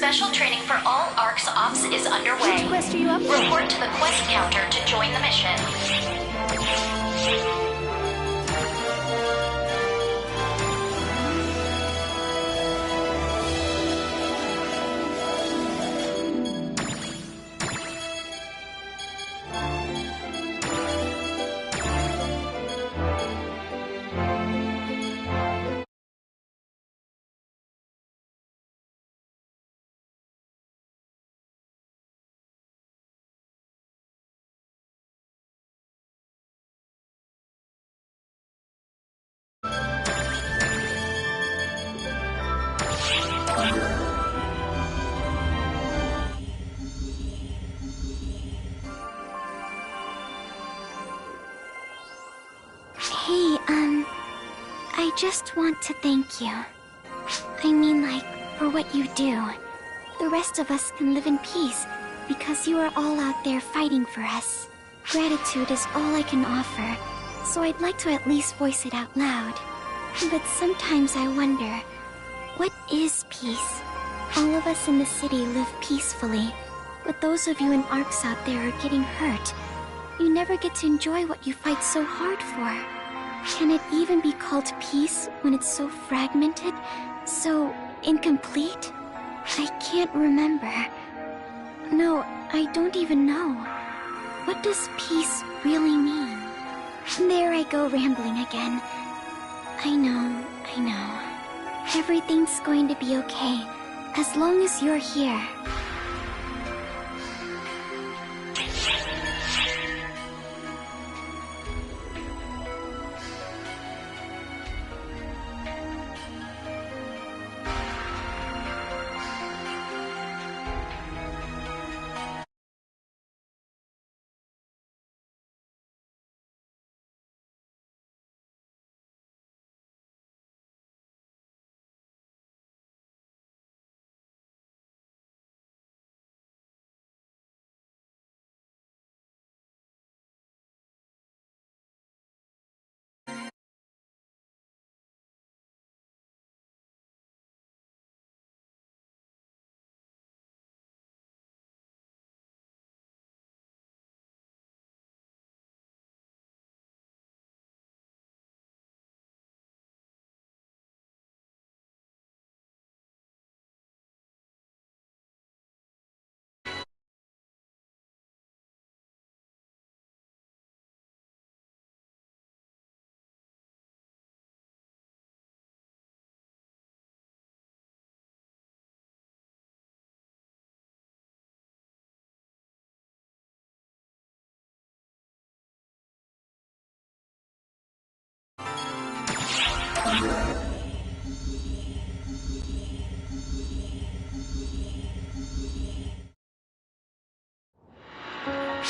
Special training for all ARC's ops is underway. Which quest are you up for? Report to the quest counter to join the mission. Hey, I just want to thank you. I mean, like, for what you do. The rest of us can live in peace because you are all out there fighting for us. Gratitude is all I can offer, so I'd like to at least voice it out loud. But sometimes I wonder, what is peace? All of us in the city live peacefully, but those of you in ARCs out there are getting hurt. You never get to enjoy what you fight so hard for. Can it even be called peace when it's so fragmented, so incomplete? I can't remember. No, I don't even know. What does peace really mean? There I go rambling again. I know. Everything's going to be okay, as long as you're here.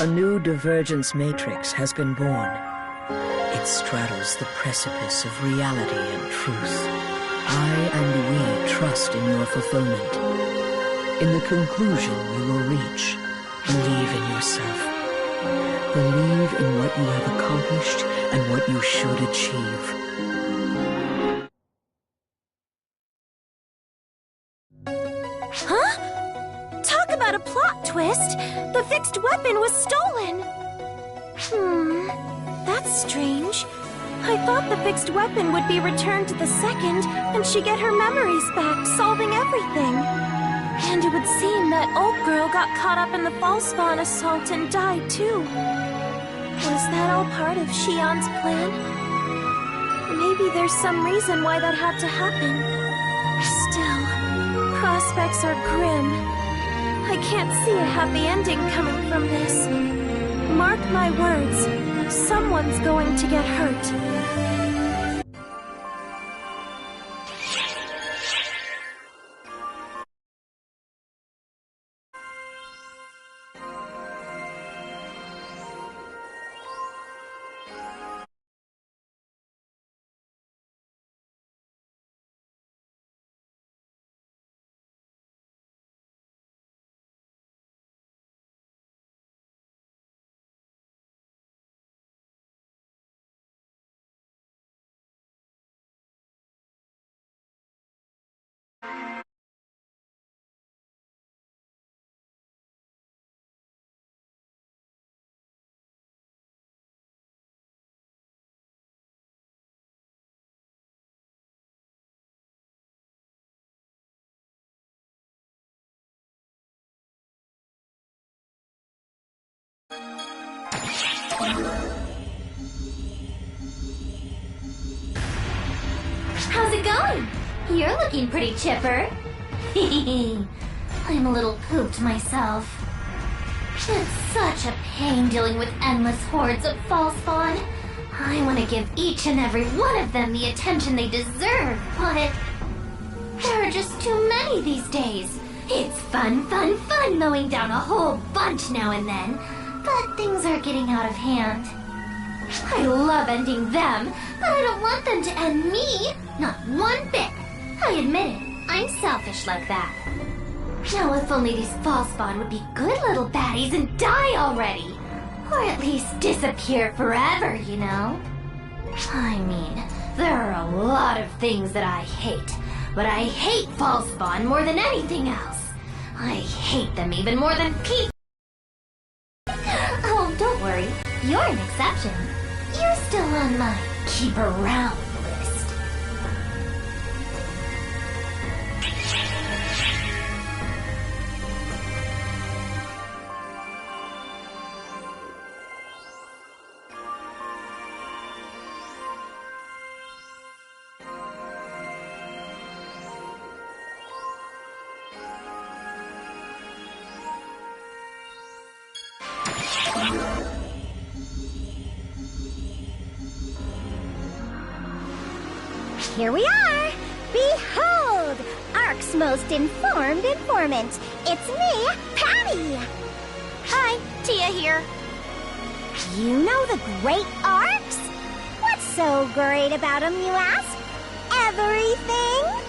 A new divergence matrix has been born. It straddles the precipice of reality and truth. I and we trust in your fulfillment. In the conclusion you will reach, believe in yourself. Believe in what you have accomplished and what you should achieve. Huh? Talk about a plot twist! The fixed weapon was stolen! That's strange. I thought the fixed weapon would be returned to the second, and she'd get her memories back, solving everything. And it would seem that Old Girl got caught up in the false spawn assault and died too. Was that all part of Shion's plan? Maybe there's some reason why that had to happen. Still, prospects are grim. I can't see a happy ending coming from this. Mark my words, someone's going to get hurt. How's it going? You're looking pretty chipper. I'm a little pooped myself. It's such a pain dealing with endless hordes of falsepawn. I want to give each and every one of them the attention they deserve, but there are just too many these days. It's fun mowing down a whole bunch now and then, but things are getting out of hand. I love ending them, but I don't want them to end me. Not one bit. I admit it, I'm selfish like that. Now if only these falsepawn would be good little baddies and die already. Or at least disappear forever, you know? I mean, there are a lot of things that I hate, but I hate falsepawn more than anything else. I hate them even more than people. Oh, don't worry. You're an exception. You're still on my keep around list. Here we are! Behold! Ark's most informed informant. It's me, Patty! Hi, Tia here. You know the great Arks? What's so great about them, you ask? Everything?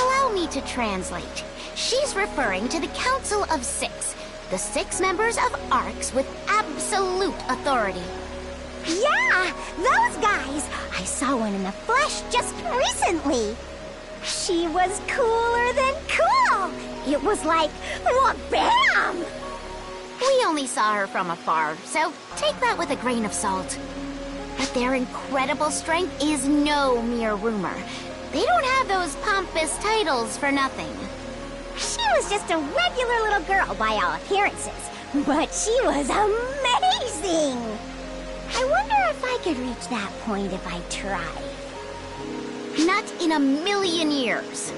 Allow me to translate. She's referring to the Council of Six, the 6 members of Arks with absolute authority. Yeah, those guys! I saw one in the flesh just recently. She was cooler than cool! It was like, wha-bam! We only saw her from afar, so take that with a grain of salt. But their incredible strength is no mere rumor. They don't have those pompous titles for nothing. She was just a regular little girl by all appearances, but she was amazing! I wonder if I could reach that point if I tried. Not in a million years.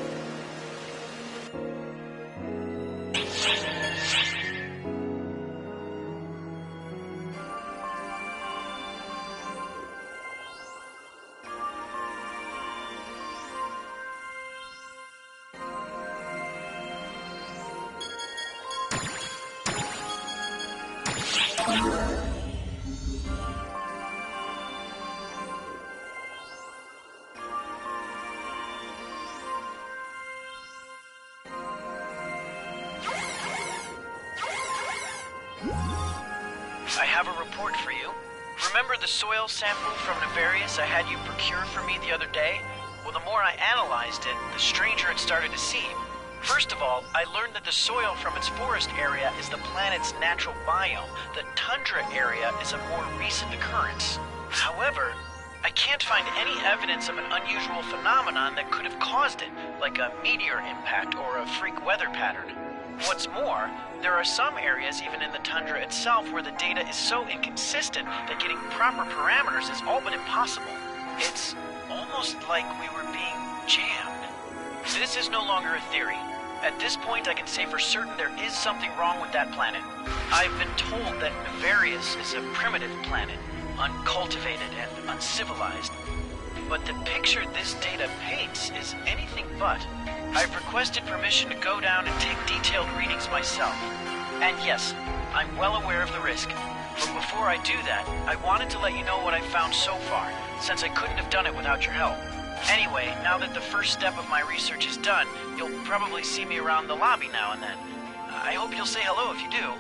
I have a report for you. Remember the soil sample from Nefarious I had you procure for me the other day? Well, the more I analyzed it, the stranger it started to seem. First of all, I learned that the soil from its forest area is the planet's natural biome. The tundra area is a more recent occurrence. However, I can't find any evidence of an unusual phenomenon that could have caused it, like a meteor impact or a freak weather pattern. What's more, there are some areas even in the tundra itself where the data is so inconsistent that getting proper parameters is all but impossible. It's almost like we were being jammed. This is no longer a theory. At this point, I can say for certain there is something wrong with that planet. I've been told that Nefarious is a primitive planet, uncultivated and uncivilized. But the picture this data paints is anything but. I've requested permission to go down and take detailed readings myself. And yes, I'm well aware of the risk. But before I do that, I wanted to let you know what I've found so far, since I couldn't have done it without your help. Anyway, now that the first step of my research is done, you'll probably see me around the lobby now and then. I hope you'll say hello if you do.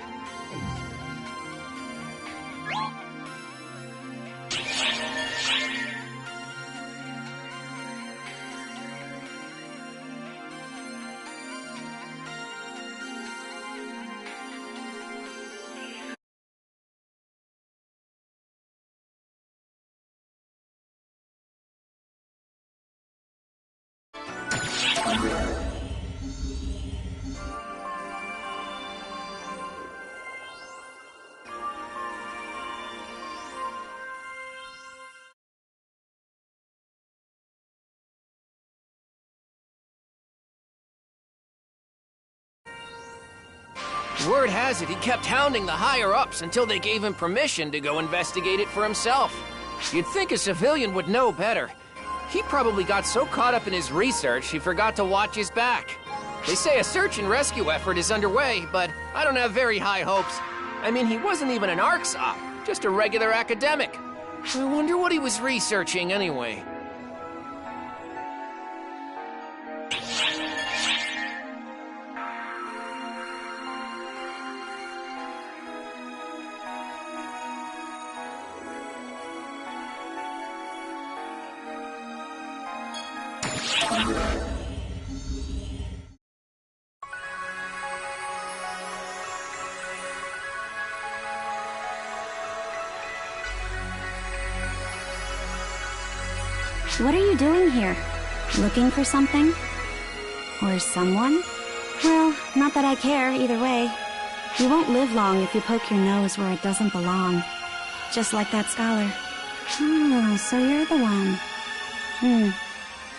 Word has it he kept hounding the higher-ups until they gave him permission to go investigate it for himself. You'd think a civilian would know better. He probably got so caught up in his research he forgot to watch his back. They say a search and rescue effort is underway, but I don't have very high hopes. I mean, he wasn't even an ARCS op, just a regular academic. I wonder what he was researching anyway. What are you doing here? Looking for something? Or someone? Well, not that I care, either way. You won't live long if you poke your nose where it doesn't belong. Just like that scholar. Oh, so you're the one.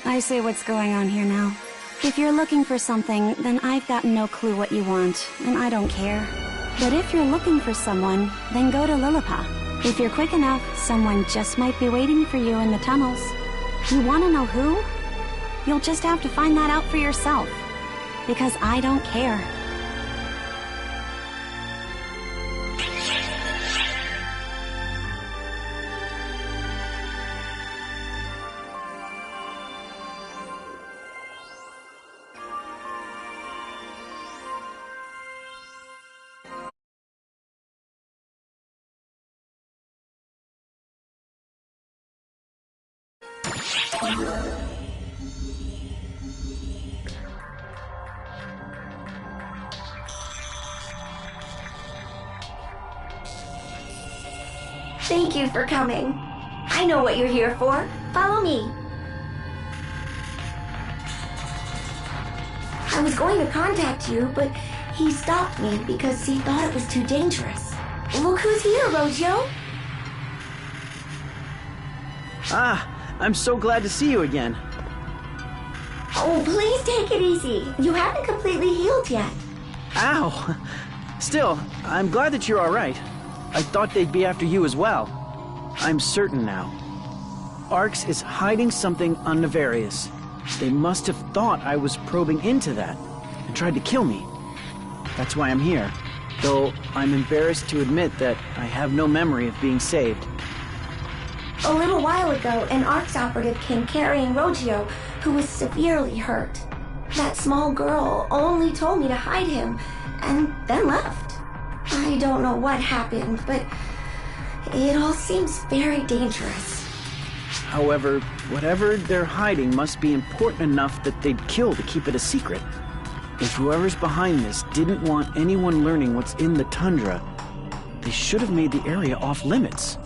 I see what's going on here now. If you're looking for something, then I've got no clue what you want, and I don't care. But if you're looking for someone, then go to Lilliput. If you're quick enough, someone just might be waiting for you in the tunnels. You want to know who? You'll just have to find that out for yourself. Because I don't care. Thank you for coming. I know what you're here for. Follow me. I was going to contact you, but he stopped me because he thought it was too dangerous. Look who's here, Rojo. Ah, I'm so glad to see you again. Oh, please take it easy. You haven't completely healed yet. Ow! Still, I'm glad that you're alright. I thought they'd be after you as well. I'm certain now. ARCS is hiding something on Nefarious. They must have thought I was probing into that and tried to kill me. That's why I'm here. Though I'm embarrassed to admit that I have no memory of being saved. A little while ago, an ARCS operative came carrying Rojo, who was severely hurt. That small girl only told me to hide him, and then left. I don't know what happened, but it all seems very dangerous. However, whatever they're hiding must be important enough that they'd kill to keep it a secret. If whoever's behind this didn't want anyone learning what's in the tundra, they should have made the area off limits.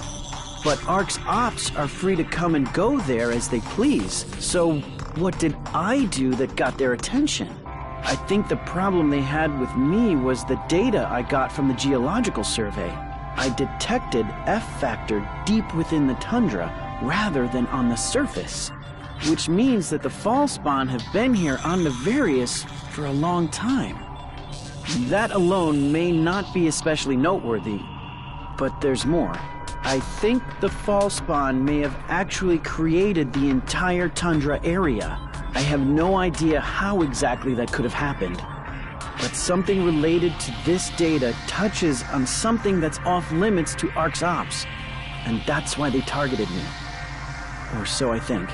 But ARC's ops are free to come and go there as they please, so what did I do that got their attention? I think the problem they had with me was the data I got from the geological survey. I detected F-factor deep within the tundra rather than on the surface, which means that the fall spawn have been here on Nefarious for a long time. That alone may not be especially noteworthy, but there's more. I think the fall spawn may have actually created the entire tundra area. I have no idea how exactly that could have happened, but something related to this data touches on something that's off limits to ARC's ops, and that's why they targeted me. Or so I think.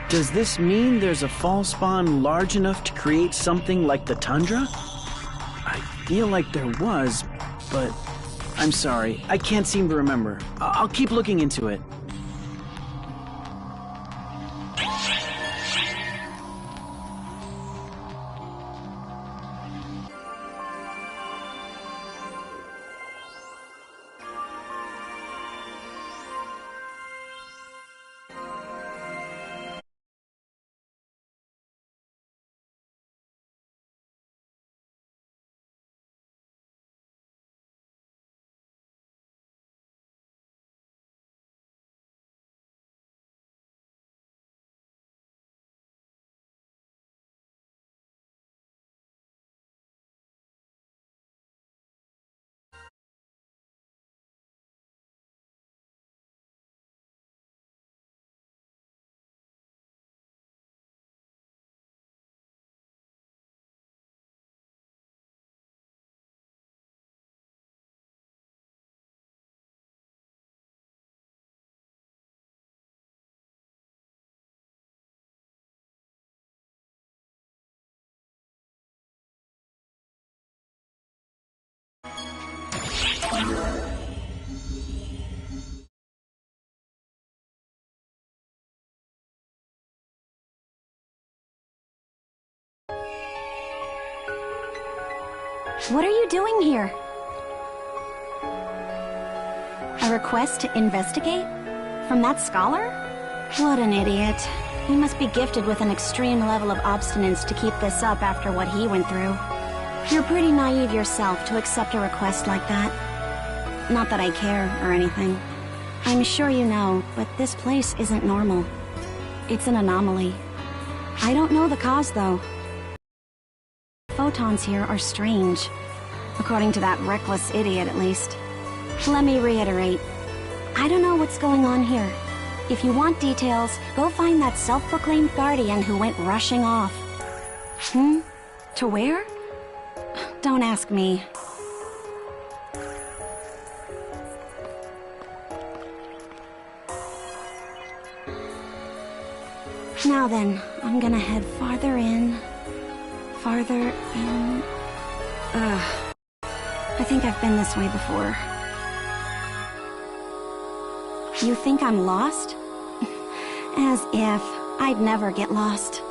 Does this mean there's a fall spawn large enough to create something like the tundra? I feel like there was, but I'm sorry, I can't seem to remember. I'll keep looking into it. What are you doing here? A request to investigate? From that scholar? What an idiot. He must be gifted with an extreme level of obstinance to keep this up after what he went through. You're pretty naive yourself to accept a request like that. Not that I care or anything. I'm sure you know, but this place isn't normal. It's an anomaly. I don't know the cause, though. Photons here are strange. According to that reckless idiot, at least. Let me reiterate. I don't know what's going on here. If you want details, go find that self-proclaimed guardian who went rushing off. To where? Don't ask me. Now then, I'm gonna head farther in. Farther in... I think I've been this way before. You think I'm lost? As if. I'd never get lost.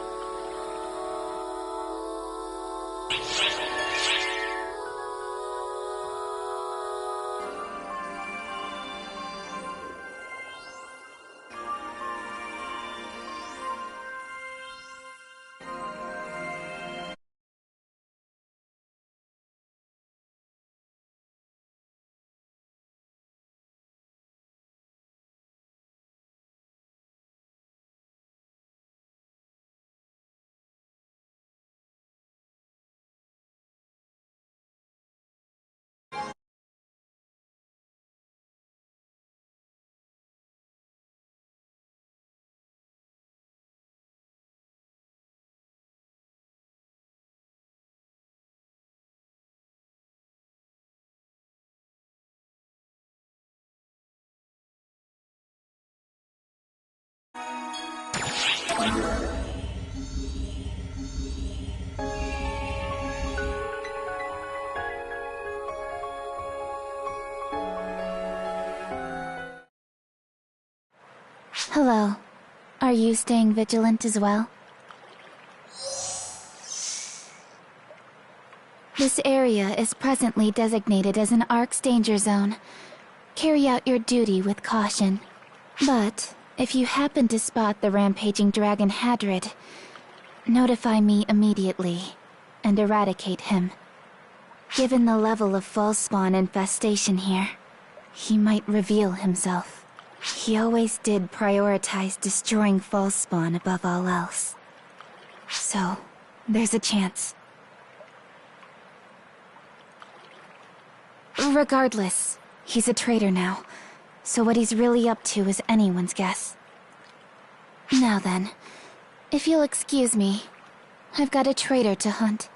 Hello. Are you staying vigilant as well? This area is presently designated as an Ark's danger zone. Carry out your duty with caution. But, if you happen to spot the rampaging dragon Hadrid, notify me immediately, and eradicate him. Given the level of false spawn infestation here, he might reveal himself. He always did prioritize destroying false spawn above all else. So, there's a chance. Regardless, he's a traitor now, so what he's really up to is anyone's guess. Now then, if you'll excuse me, I've got a traitor to hunt.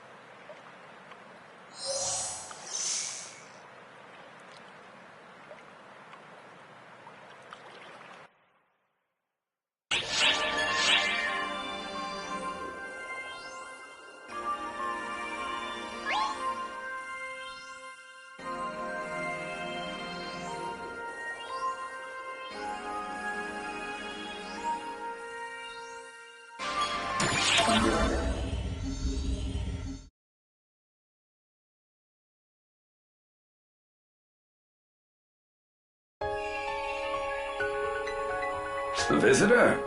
A visitor?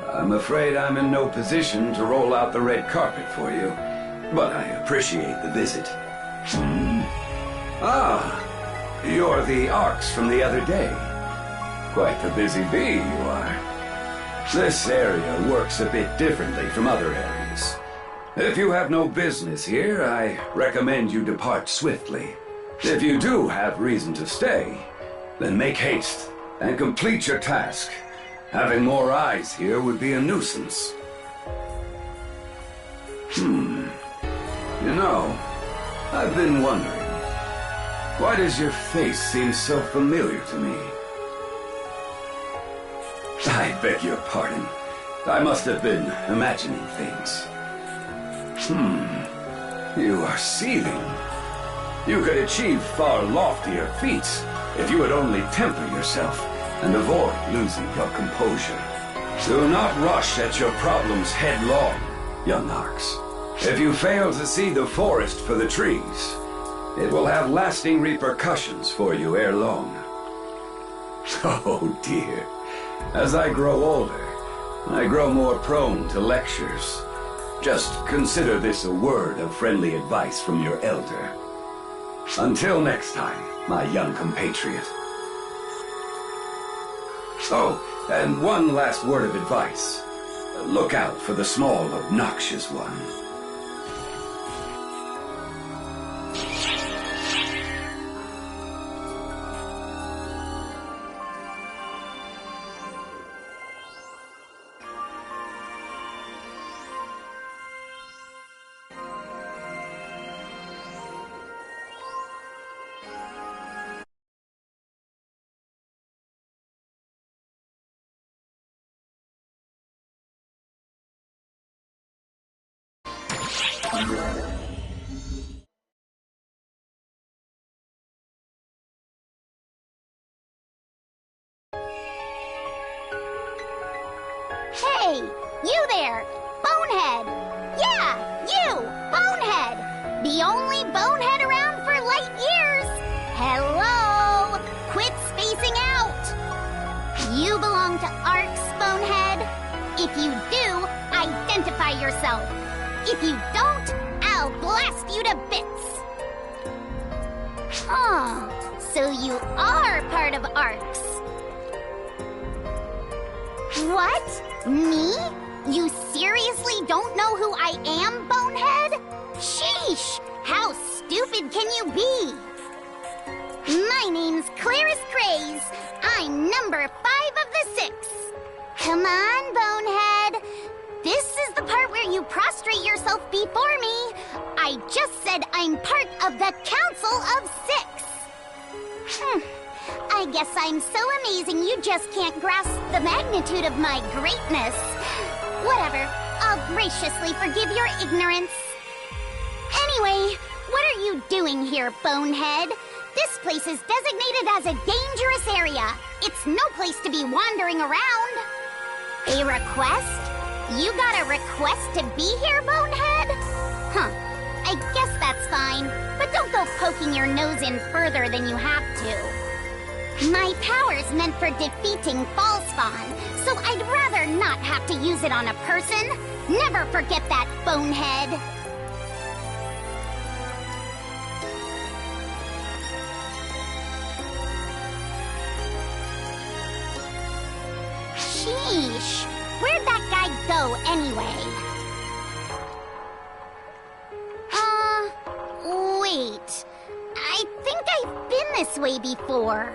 I'm afraid I'm in no position to roll out the red carpet for you, but I appreciate the visit. Ah, you're the Arks from the other day. Quite the busy bee you are. This area works a bit differently from other areas. If you have no business here, I recommend you depart swiftly. If you do have reason to stay, then make haste and complete your task. Having more eyes here would be a nuisance. You know, I've been wondering, why does your face seem so familiar to me? I beg your pardon. I must have been imagining things. You are seething. You could achieve far loftier feats if you would only temper yourself and avoid losing your composure. Do not rush at your problems headlong, young Arks. If you fail to see the forest for the trees, it will have lasting repercussions for you ere long. Oh dear. As I grow older, I grow more prone to lectures. Just consider this a word of friendly advice from your elder. Until next time, my young compatriot. Oh, and one last word of advice. Look out for the small, obnoxious one. Hey, you there, Bonehead! Yeah, you, Bonehead! The only bonehead around for light years! Hello! Quit spacing out! You belong to Arcs, Bonehead. If you do, identify yourself. If you don't, I'll blast you to bits. Huh, so you are part of Arcs. What? Me? You seriously don't know who I am, Bonehead? Sheesh! How stupid can you be? My name's Clarice Craze. I'm number 5 of the 6. Come on, Bonehead. This is the part where you prostrate yourself before me. I just said I'm part of the Council of 6. I guess I'm so amazing you just can't grasp the magnitude of my greatness. Whatever, I'll graciously forgive your ignorance. Anyway, what are you doing here, Bonehead? This place is designated as a dangerous area. It's no place to be wandering around. A request? You got a request to be here, Bonehead? Huh, I guess that's fine, but don't go poking your nose in further than you have to. My power's meant for defeating Fallspawn, so I'd rather not have to use it on a person. Never forget that, Bonehead. Sheesh, where'd that guy go anyway? Wait. I think I've been this way before.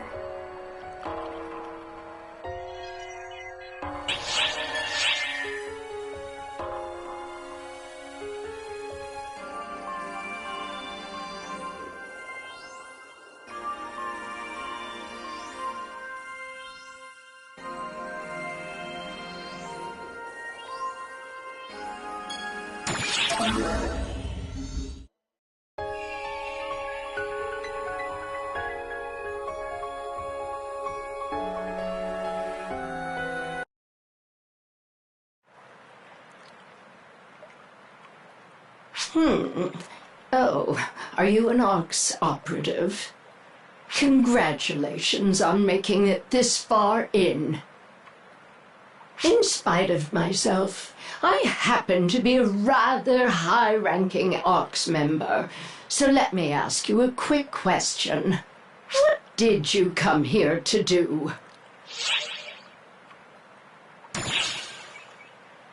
Oh, are you an Arcs operative? Congratulations on making it this far in. In spite of myself, I happen to be a rather high-ranking Arcs member, so let me ask you a quick question. What did you come here to do?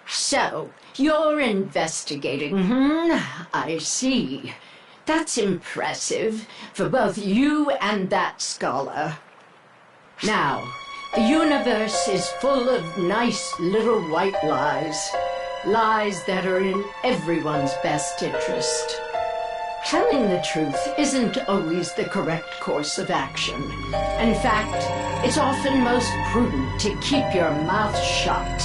So, you're investigating, I see. That's impressive for both you and that scholar. Now, the universe is full of nice little white lies. Lies that are in everyone's best interest. Telling the truth isn't always the correct course of action. In fact, it's often most prudent to keep your mouth shut.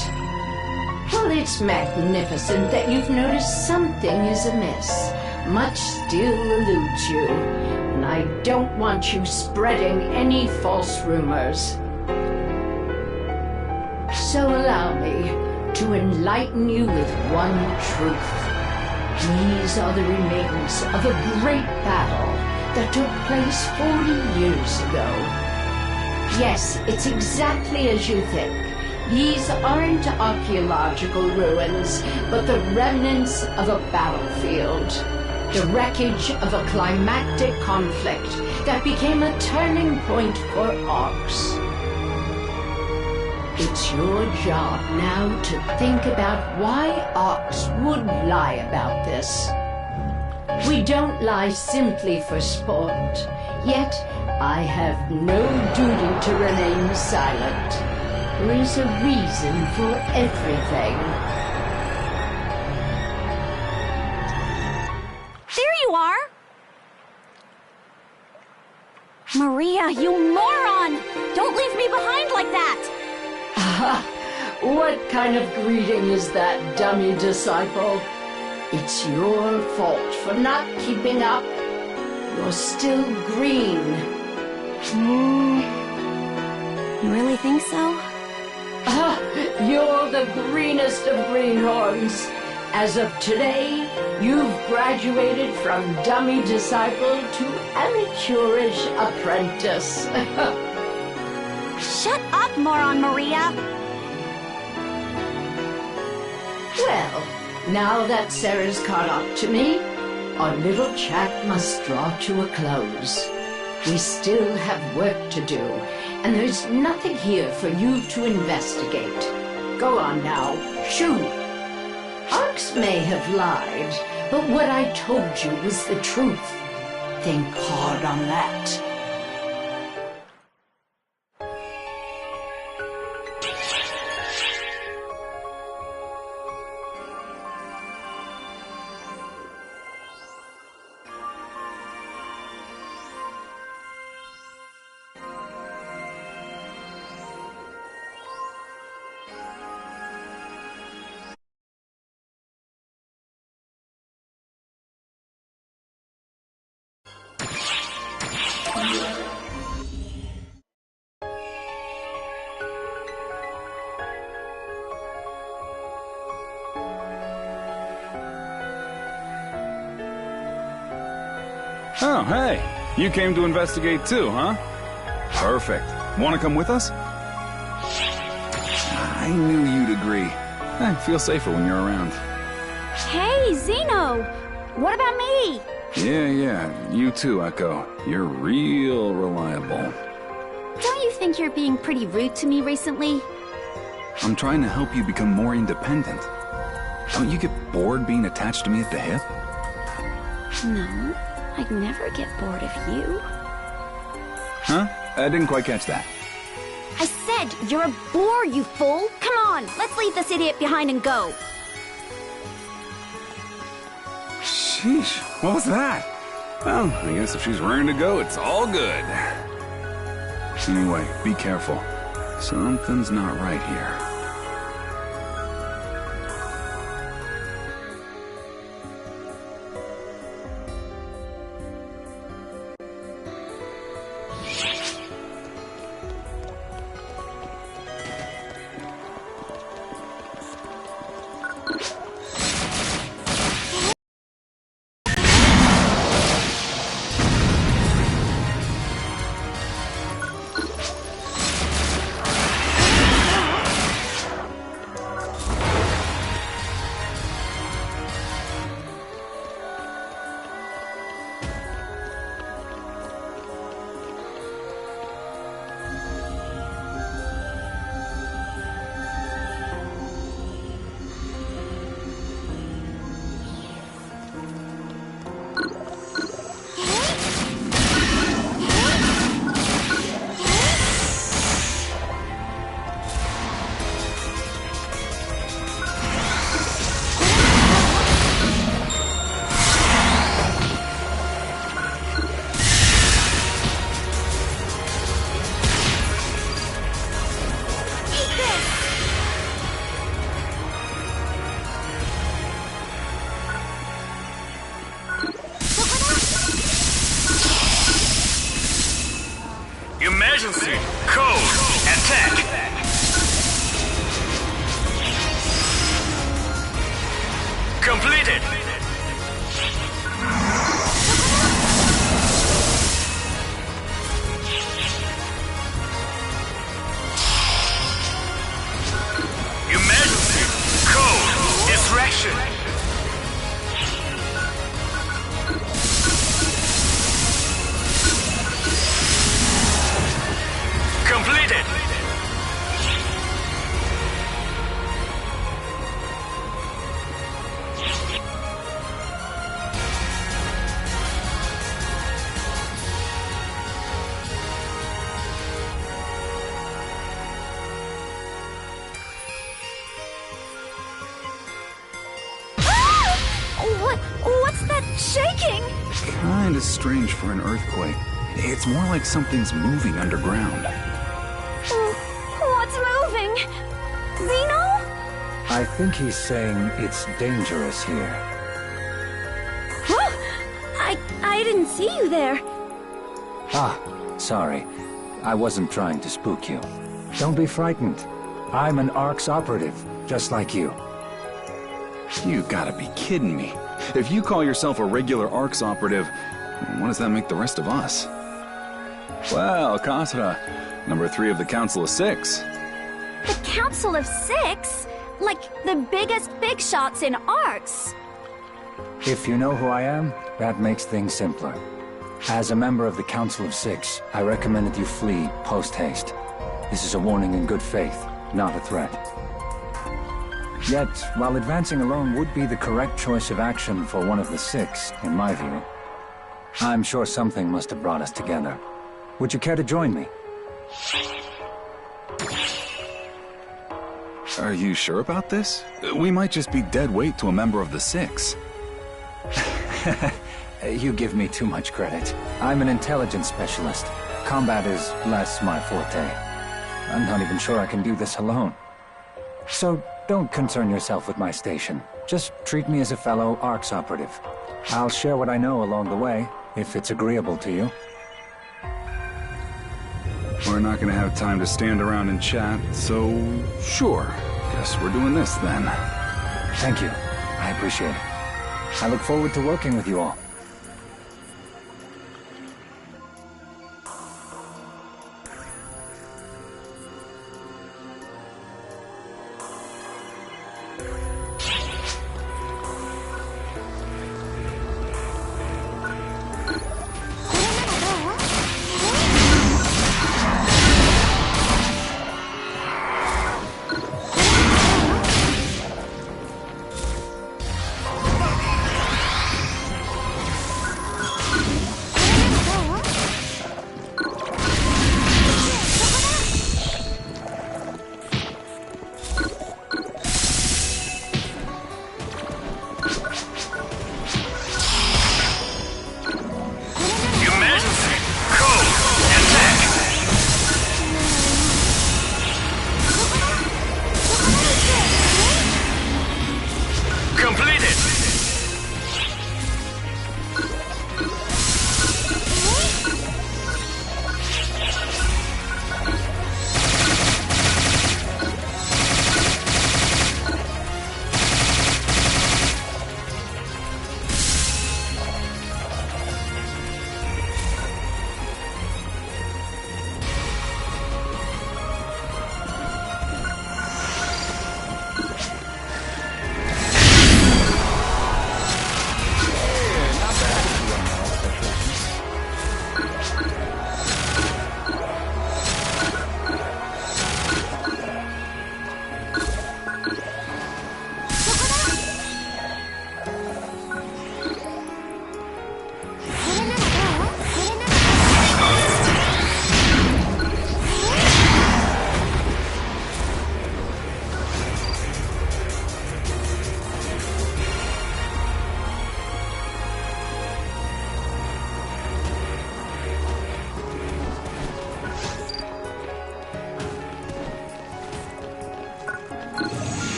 Well, it's magnificent that you've noticed something is amiss. Much still eludes you, and I don't want you spreading any false rumors. So allow me to enlighten you with one truth. These are the remains of a great battle that took place 40 years ago. Yes, it's exactly as you think. These aren't archaeological ruins, but the remnants of a battlefield. The wreckage of a climactic conflict that became a turning point for orcs. It's your job now to think about why orcs would lie about this. We don't lie simply for sport, yet I have no duty to remain silent. There is a reason for everything. There you are! Maria, you moron! Don't leave me behind like that! What kind of greeting is that, dummy disciple? It's your fault for not keeping up. You're still green. You really think so? You're the greenest of greenhorns. As of today, you've graduated from dummy disciple to amateurish apprentice. Shut up, moron Maria! Well, now that Sarah's caught up to me, our little chat must draw to a close. We still have work to do, and there's nothing here for you to investigate. Go on now, shoot! Orcs may have lied, but what I told you was the truth. Think hard on that. Oh, hey. You came to investigate too, huh? Perfect. Want to come with us? I knew you'd agree. I feel safer when you're around. Hey, Zeno! What about me? Yeah. You too, Echo. You're real reliable. Don't you think you're being pretty rude to me recently? I'm trying to help you become more independent. Don't you get bored being attached to me at the hip? No, I'd never get bored of you. Huh? I didn't quite catch that. I said you're a bore, you fool! Come on, let's leave this idiot behind and go. Sheesh, what was that? Well, I guess if she's raring to go, it's all good. Anyway, be careful. Something's not right here. Emergency! Code! Attack! Completed! What's that shaking? Kinda strange for an earthquake. It's more like something's moving underground. What's moving? Zeno? I think he's saying it's dangerous here. Oh, I didn't see you there. Ah, sorry. I wasn't trying to spook you. Don't be frightened. I'm an ARC's operative, just like you. You gotta be kidding me. If you call yourself a regular ARC's operative, what does that make the rest of us? Well, Kasra, number 3 of the Council of 6. The Council of 6? Like the biggest big shots in ARCs. If you know who I am, that makes things simpler. As a member of the Council of 6, I recommend that you flee post-haste. This is a warning in good faith, not a threat. Yet, while advancing alone would be the correct choice of action for one of the 6, in my view, I'm sure something must have brought us together. Would you care to join me? Are you sure about this? We might just be dead weight to a member of the 6. You give me too much credit. I'm an intelligence specialist. Combat is less my forte. I'm not even sure I can do this alone. So don't concern yourself with my station. Just treat me as a fellow ARC's operative. I'll share what I know along the way, if it's agreeable to you. We're not gonna have time to stand around and chat, so sure. Guess we're doing this then. Thank you. I appreciate it. I look forward to working with you all.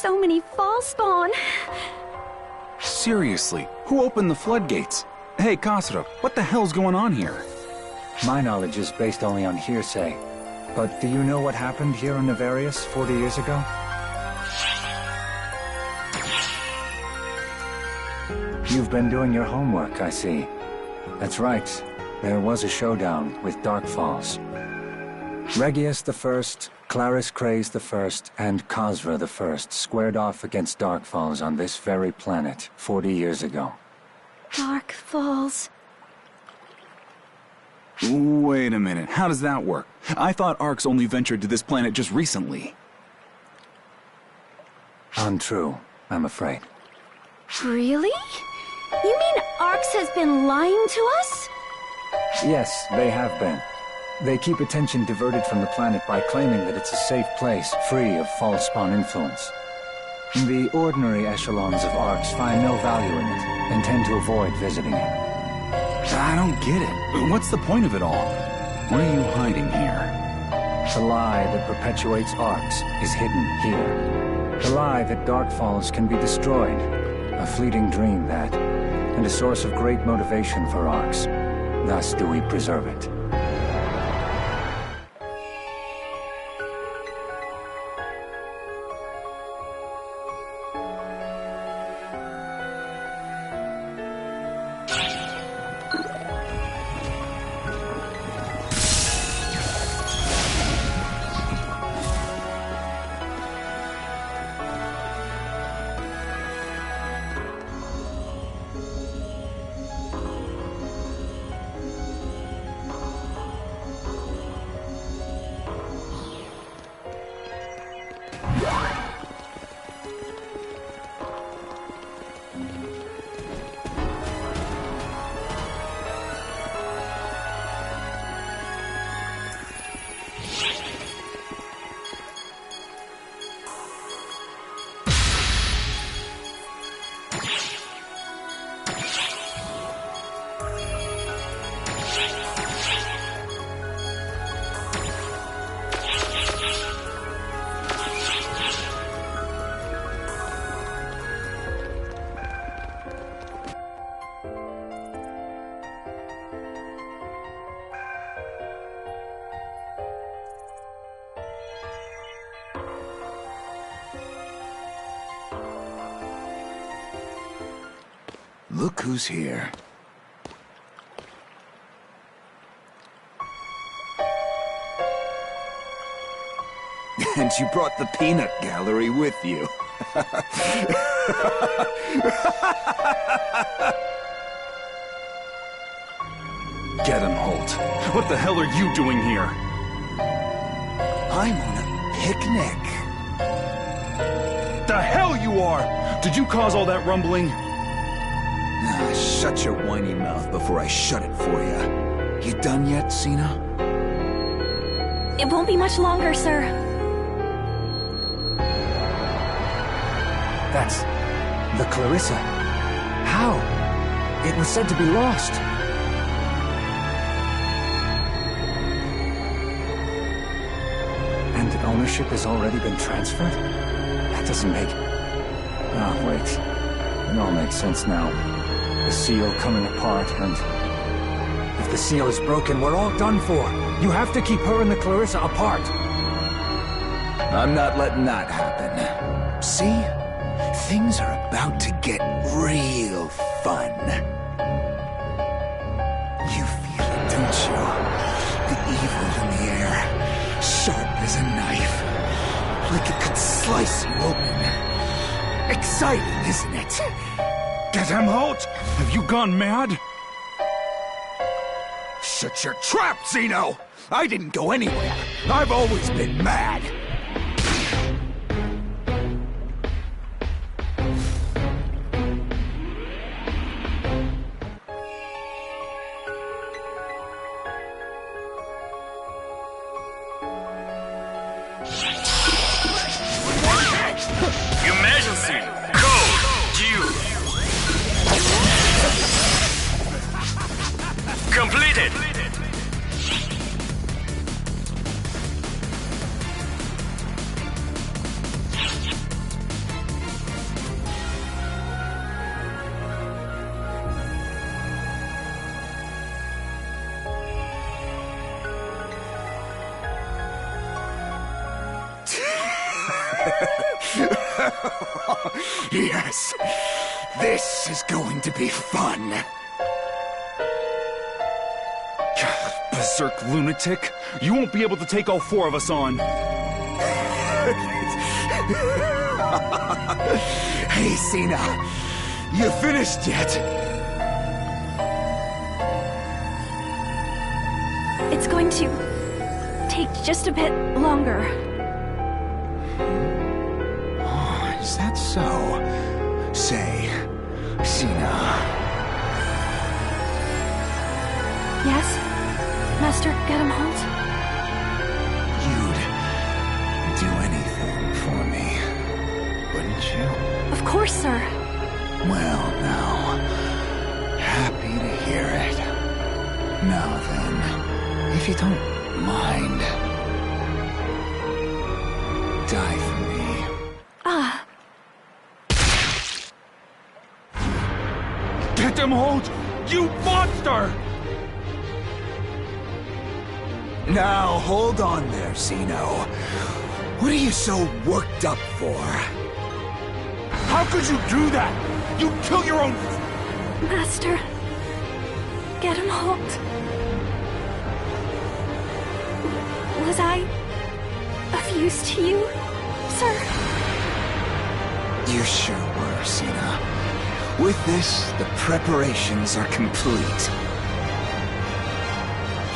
so many fall spawn. Seriously, who opened the floodgates? Hey, Kasra, what the hell's going on here? My knowledge is based only on hearsay. But do you know what happened here in Navarius 40 years ago? You've been doing your homework, I see. That's right. There was a showdown with Dark Falls. Regius I, Claris Craze I, and Khosra I squared off against Dark Falls on this very planet 40 years ago. Dark Falls. Wait a minute, how does that work? I thought Arcs only ventured to this planet just recently. Untrue, I'm afraid. Really? You mean Arx has been lying to us? Yes, they have been. They keep attention diverted from the planet by claiming that it's a safe place, free of false spawn influence. The ordinary echelons of Arcs find no value in it, and tend to avoid visiting it. I don't get it. What's the point of it all? What are you hiding here? The lie that perpetuates Arcs is hidden here. The lie that Dark Falls can be destroyed. A fleeting dream that, and a source of great motivation for Arcs. Thus do we preserve it. Look who's here. And you brought the peanut gallery with you. Get him, Holt. What the hell are you doing here? I'm on a picnic. The hell you are! Did you cause all that rumbling? Shut your whiny mouth before I shut it for you. You done yet, Cena? It won't be much longer, sir. That's the Clarissa. How? It was said to be lost. And ownership has already been transferred? That doesn't make... Oh, wait. It all makes sense now. The seal coming apart, and... If the seal is broken, we're all done for. You have to keep her and the Clarissa apart. I'm not letting that happen. See? Things are about to get real fun. You feel it, don't you? The evil in the air. Sharp as a knife. Like it could slice you open. Exciting, isn't it? Get him, Holt! Have you gone mad? Shut your trap, Zeno! I didn't go anywhere. I've always been mad. Emergency! Code due! Completed! Yes. This is going to be fun. Berserk lunatic. You won't be able to take all 4 of us on. Hey, Sina. You finished yet? It's going to take just a bit longer. Oh, is that so? Say, Sina. Yes? Master Gedamholt? You'd do anything for me, wouldn't you? Of course, sir. Well, now, happy to hear it. Now then, if you don't mind, die for me. Ah. Get him, Holt! You monster! Now, hold on there, Zeno. What are you so worked up for? How could you do that? You'd kill your own... Master Gedamholt. Was I of use to you, sir? You sure were, Sina. With this, the preparations are complete.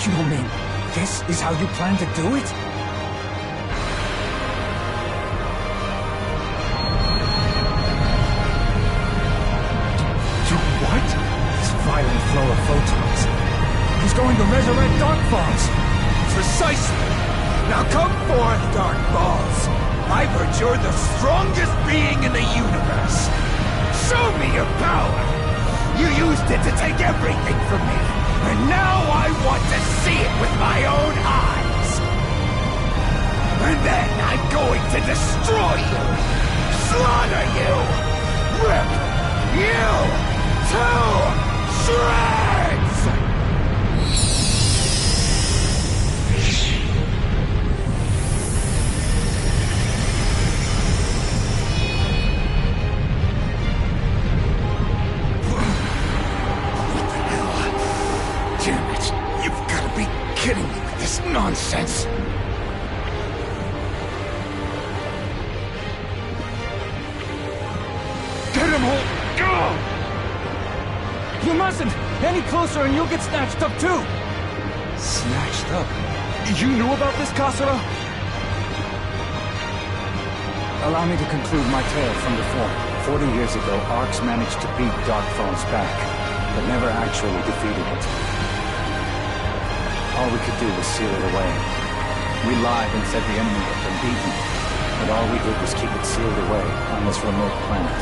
You mean this is how you plan to do it? Do what? This violent flow of photons. He's going to resurrect Dark Falls. Precisely. Now come forth, Dark Balls. I've heard you're the strongest being in the universe. Show me your power. You used it to take everything from me. And now I want to see it with my own eyes. And then I'm going to destroy you, slaughter you, rip you to shreds! Damn it! You've got to be kidding me with this nonsense! Get him, Holt! Go! You mustn't! Any closer and you'll get snatched up too! Snatched up? You knew about this, Kasura? Allow me to conclude my tale from before. 40 years ago, Arx managed to beat Darkfall's back, but never actually defeated it. All we could do was seal it away. We lied and said the enemy had been beaten, but all we did was keep it sealed away on this remote planet.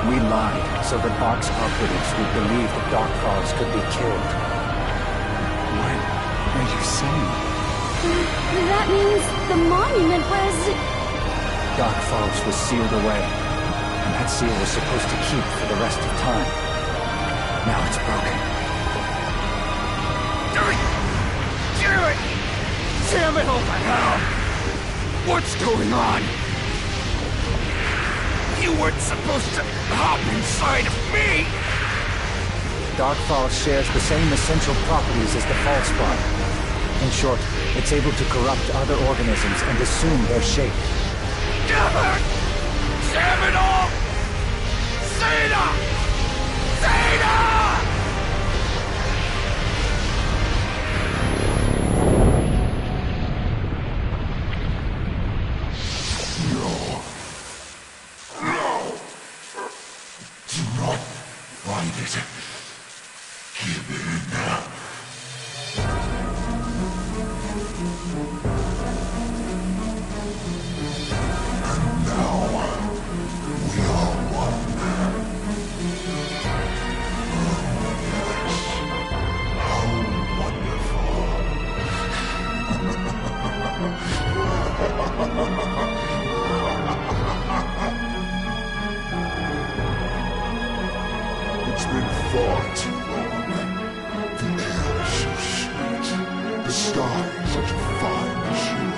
We lied so that Arx operatives would believe that Darkfalls could be killed. What are you saying? That means the monument was... Darkfalls was sealed away, and that seal was supposed to keep for the rest of time. Now it's broken. Do it! Damn it, what the hell? What's going on? You weren't supposed to hop inside of me! Darkfall shares the same essential properties as the Falsepawn. In short, it's able to corrupt other organisms and assume their shape. Damn it all! Zeta! Zeta! No. Do not find it. Give in. It's been far too long. The air is so sweet. The sky such a fine azure.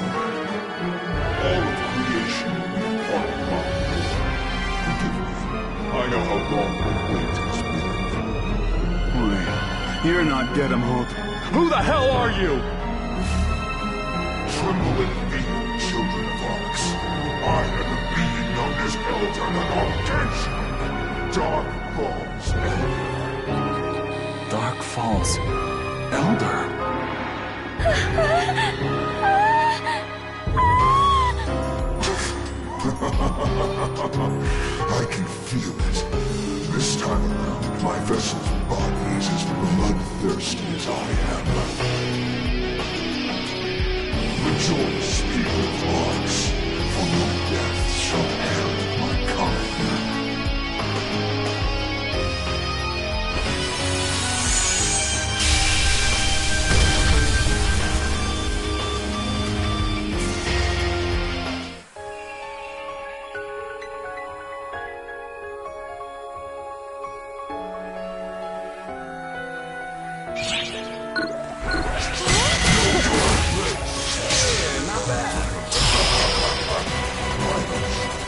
All of creation will be part of mine. know how long the wait has been. Wait, you're not dead, I'm hope. Who the hell are you? Tremble and fear, children of Arx. I am the being known as Elder of Attention. Dark Falls Elder. Dark Falls Elder. I can feel it. This time around, my vessel's body is as bloodthirsty as I am. Rejoice, people of Arx, for no death shall herald my coming.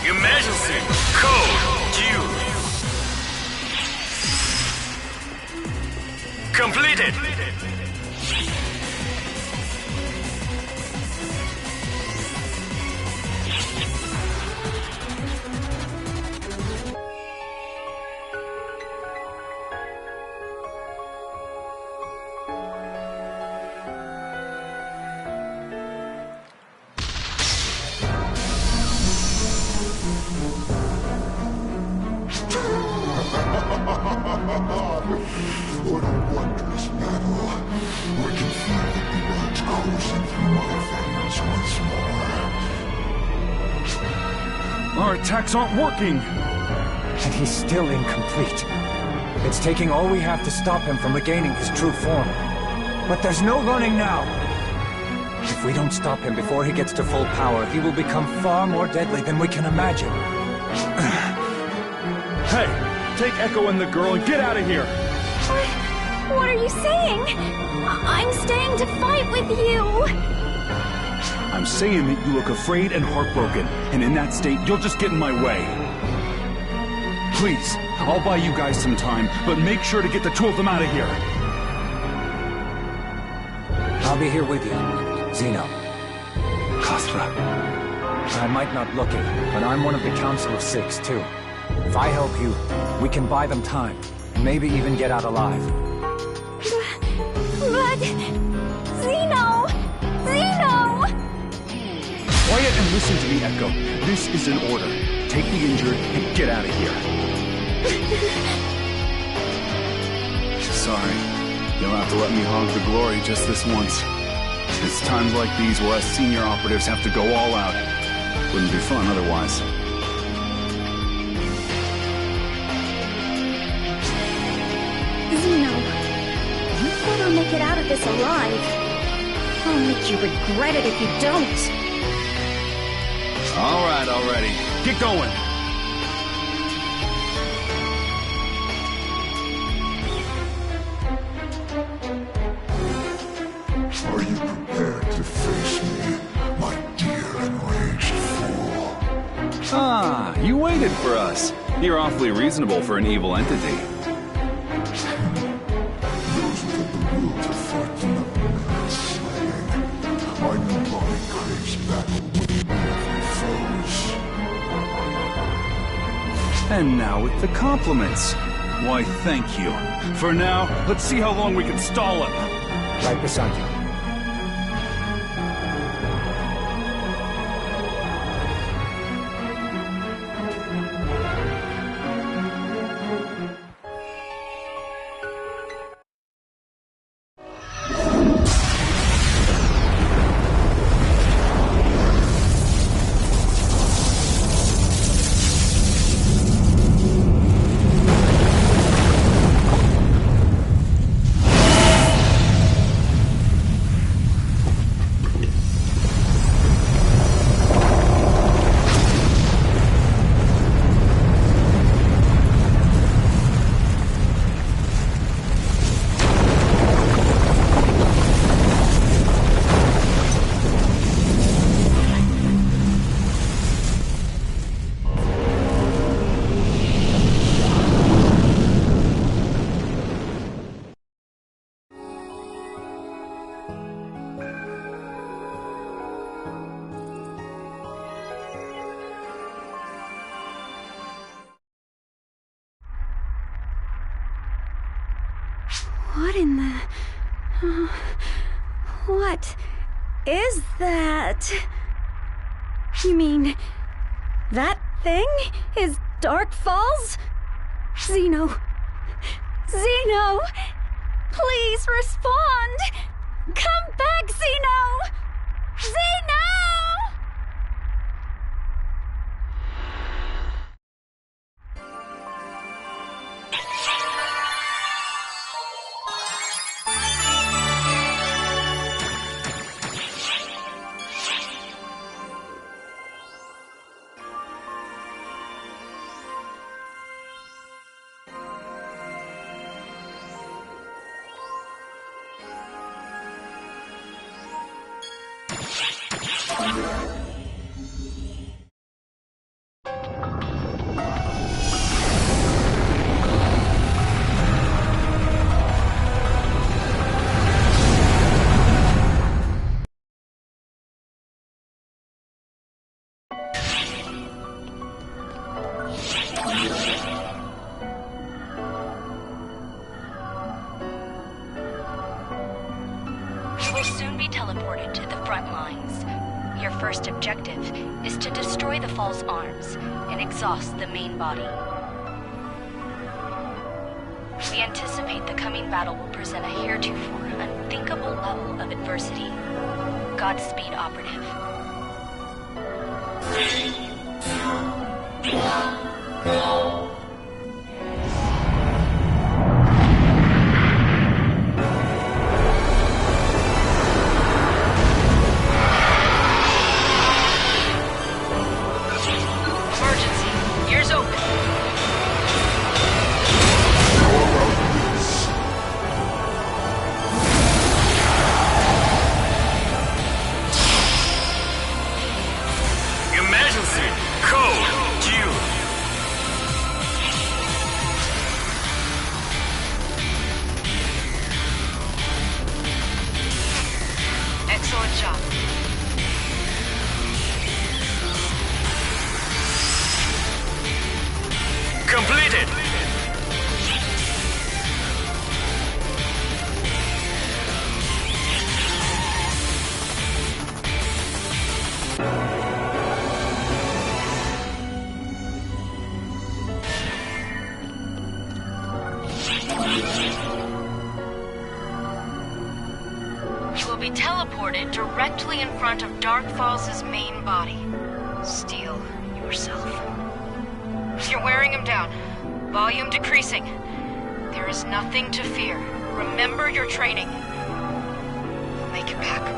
Emergency code due. Completed. What a wondrous battle. I can feel the blood coursing through my veins once more. Our attacks aren't working! And he's still incomplete. It's taking all we have to stop him from regaining his true form. But there's no running now! If we don't stop him before he gets to full power, he will become far more deadly than we can imagine. Hey! Take Echo and the girl and get out of here! What are you saying? I'm staying to fight with you! I'm saying that you look afraid and heartbroken, and in that state, you'll just get in my way. Please, I'll buy you guys some time, but make sure to get the two of them out of here. I'll be here with you, Zeno. Khasra. I might not look it, but I'm one of the Council of Six, too. If I help you, we can buy them time, and maybe even get out alive. But... Zeno! Zeno! Quiet and listen to me, Echo. This is an order. Take the injured and get out of here. Sorry. You'll have to let me hog the glory just this once. It's times like these where us senior operatives have to go all out. Wouldn't be fun otherwise. Zeno, you better make it out of this alive. I'll make you regret it if you don't. All right, already. Get going. Are you prepared to face me, my dear enraged fool? Ah, you waited for us. You're awfully reasonable for an evil entity. Those without the will to fight do not merit slaying. My new body craves battle with worthy foes. And now with the compliments. Why, thank you. For now, let's see how long we can stall him. Right beside you. What in the... what is that? You mean... that thing is Dark Falls? Zeno... Zeno! Please respond! Come back, Zeno! Zeno! You will soon be teleported to the front lines. Your first objective is to destroy the Fall's arms and exhaust the main body. We anticipate the coming battle will present a heretofore unthinkable level of adversity. Godspeed, Operative. Emergency! Ears open! Emergency! Code Q! Excellent job. Completed! You will be teleported directly in front of Dark Falls' main body. Steel yourself. You're wearing him down. Volume decreasing. There is nothing to fear. Remember your training. You'll make it back.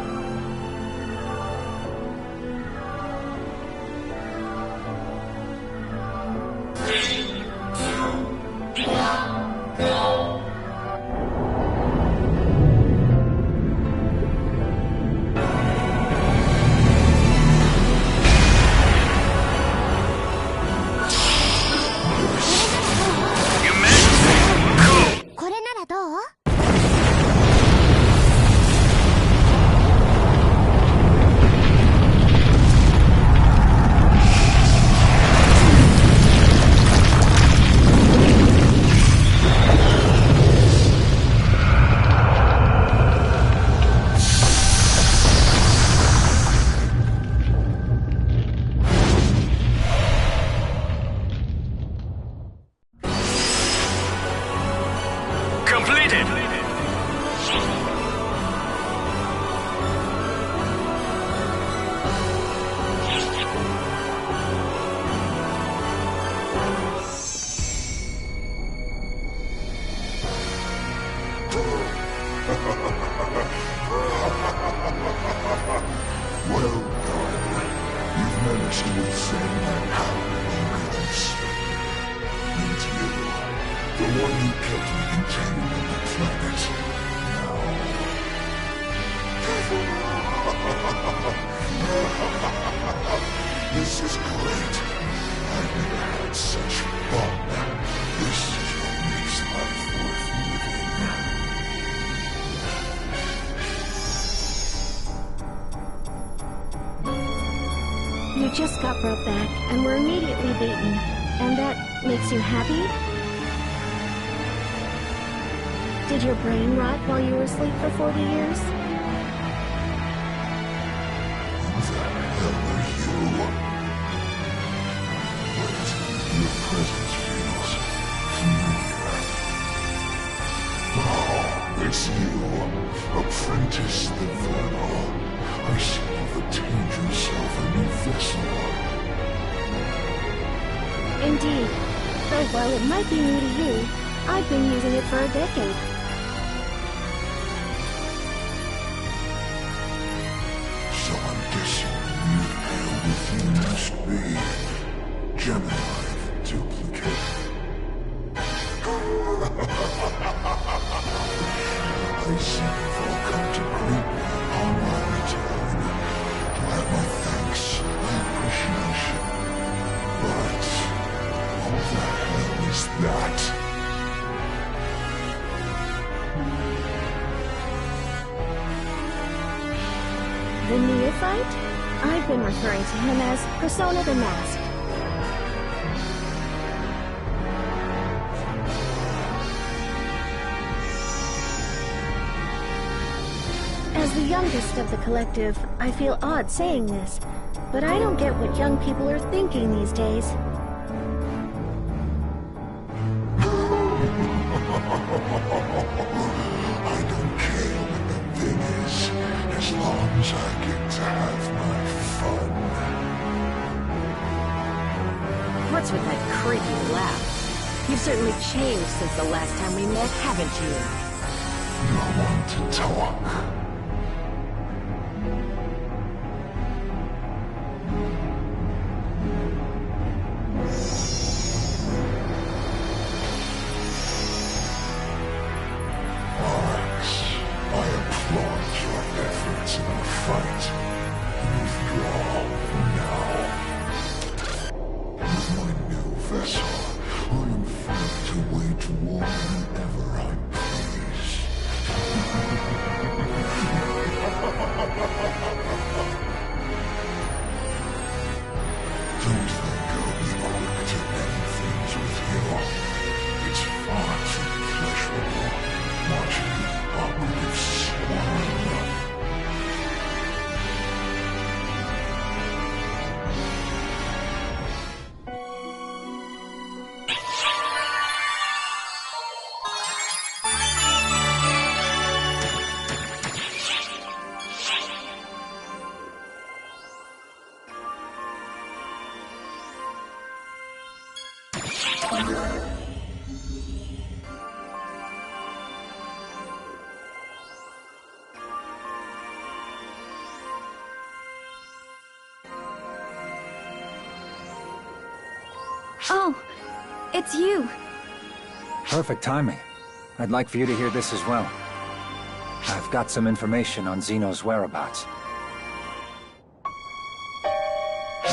Completed! Well done. You've managed to ascend that howling curse. And you, the one who kept me contained on the planet. Now... This is great. I've never had such fun. This is what makes life worth living. You just got brought back and were immediately beaten. And that makes you happy? Did your brain rot while you were asleep for 40 years? Who the hell are you? Wait, your presence feels familiar. Oh, it's you, Apprentice the Verbal. I see you've obtained yourself a new vessel. Indeed. Though while it might be new to you, I've been using it for a decade. So I'm guessing the new pair with you must be Gemini duplicate. I see you've all come to greet me upon my return. To have my thanks and appreciation. But what the hell is that? The neophyte? I've been referring to him as Persona the Masked. As the youngest of the collective, I feel odd saying this, but I don't get what young people are thinking these days. I don't care what the thing is, as long as I get to have my fun. What's with that creepy laugh? You've certainly changed since the last time we met, haven't you? You're one to talk. Oh, it's you. Perfect timing. I'd like for you to hear this as well. I've got some information on Xeno's whereabouts.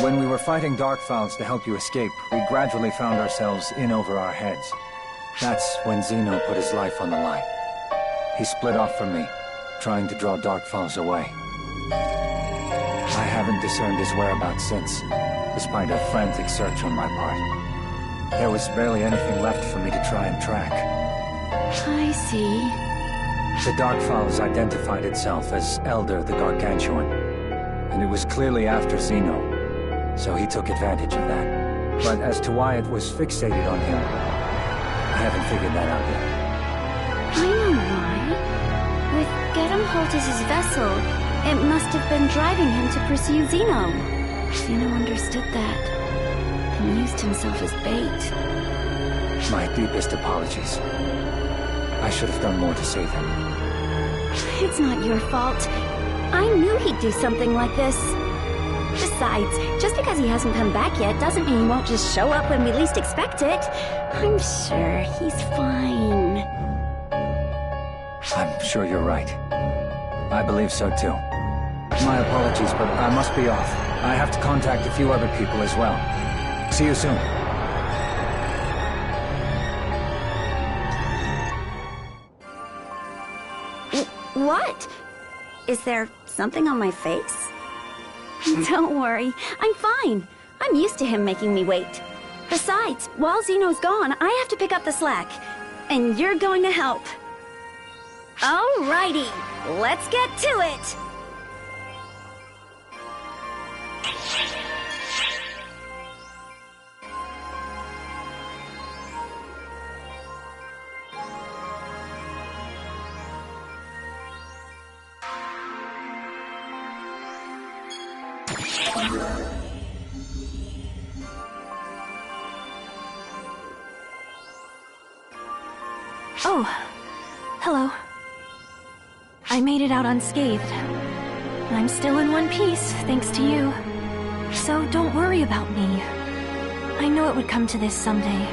When we were fighting Darkfowls to help you escape, we gradually found ourselves in over our heads. That's when Xeno put his life on the line. He split off from me, trying to draw Darkfowls away. I haven't discerned his whereabouts since, despite a frantic search on my part. There was barely anything left for me to try and track. I see. The Darkfowls identified itself as Elder the Gargantuan, and it was clearly after Xeno, so he took advantage of that. But as to why it was fixated on him, I haven't figured that out yet. I know why. With Gedem Holt as his vessel, it must have been driving him to pursue Xeno. Xeno understood that, and used himself as bait. My deepest apologies. I should have done more to save him. It's not your fault. I knew he'd do something like this. Besides, just because he hasn't come back yet doesn't mean he won't just show up when we least expect it. I'm sure he's fine. I'm sure you're right. I believe so too. My apologies, but I must be off. I have to contact a few other people as well. See you soon. What? Is there something on my face? Don't worry, I'm fine. I'm used to him making me wait. Besides, while Xeno's gone, I have to pick up the slack. And you're going to help. Alrighty, let's get to it! Oh, hello. I made it out unscathed. I'm still in one piece, thanks to you. So don't worry about me. I know it would come to this someday.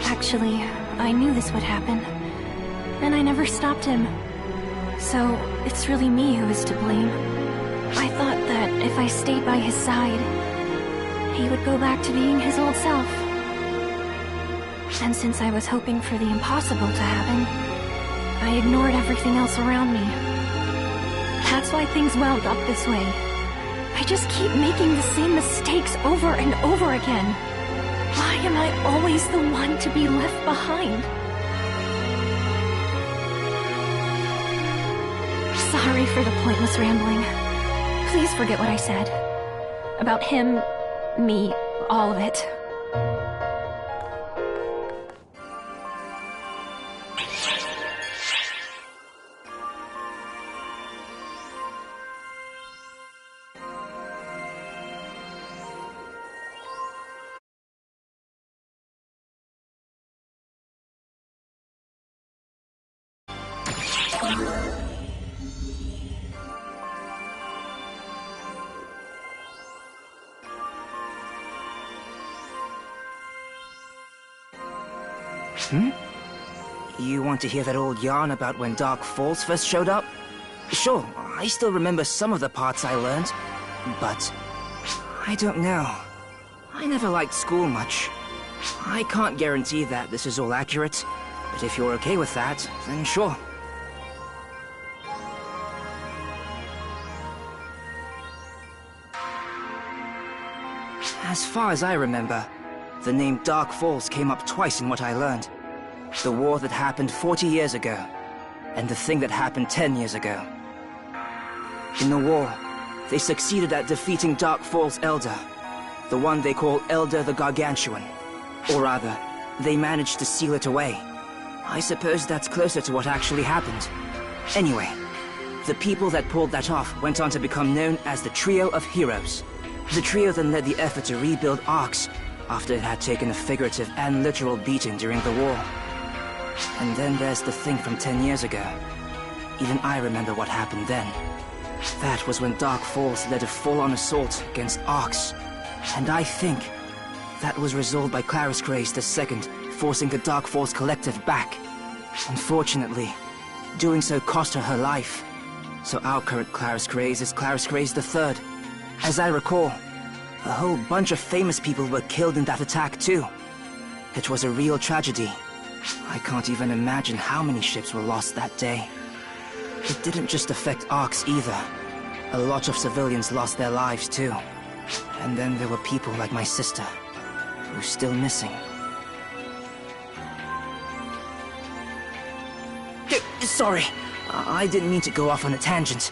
Actually, I knew this would happen. And I never stopped him. So, it's really me who is to blame. I thought that if I stayed by his side, he would go back to being his old self. And since I was hoping for the impossible to happen, I ignored everything else around me. That's why things wound up this way. I just keep making the same mistakes over and over again. Why am I always the one to be left behind? Sorry for the pointless rambling. Please forget what I said. About him, me, all of it. You want to hear that old yarn about when Dark Falls first showed up? Sure, I still remember some of the parts I learned, but I don't know. I never liked school much. I can't guarantee that this is all accurate, but if you're okay with that, then sure. As far as I remember, the name Dark Falls came up twice in what I learned. The war that happened 40 years ago, and the thing that happened 10 years ago. In the war, they succeeded at defeating Dark Falls' Elder, the one they call Elder the Gargantuan. Or rather, they managed to seal it away. I suppose that's closer to what actually happened. Anyway, the people that pulled that off went on to become known as the Trio of Heroes. The trio then led the effort to rebuild Arx after it had taken a figurative and literal beating during the war. And then there's the thing from 10 years ago. Even I remember what happened then. That was when Dark Falls led a full-on assault against Arx. And I think that was resolved by Claris Grace II, forcing the Dark Falls Collective back. Unfortunately, doing so cost her life. So our current Claris Grace is Claris Grace III. As I recall, a whole bunch of famous people were killed in that attack too. It was a real tragedy. I can't even imagine how many ships were lost that day. It didn't just affect Arx either. A lot of civilians lost their lives too. And then there were people like my sister, who's still missing. Sorry, I didn't mean to go off on a tangent.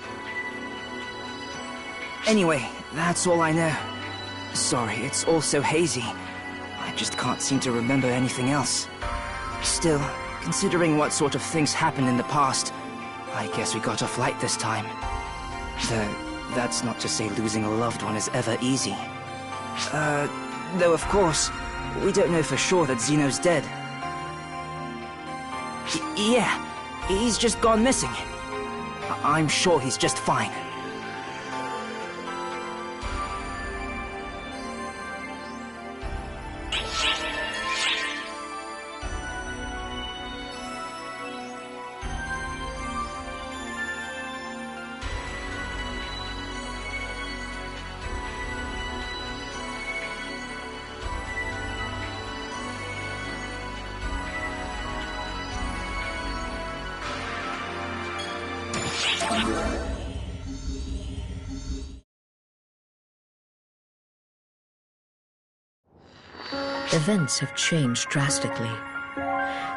Anyway, that's all I know. Sorry, it's all so hazy. I just can't seem to remember anything else. Still, considering what sort of things happened in the past, I guess we got off light this time. Though, that's not to say losing a loved one is ever easy. Though of course, we don't know for sure that Zeno's dead. Yeah, he's just gone missing. I'm sure he's just fine. Events have changed drastically.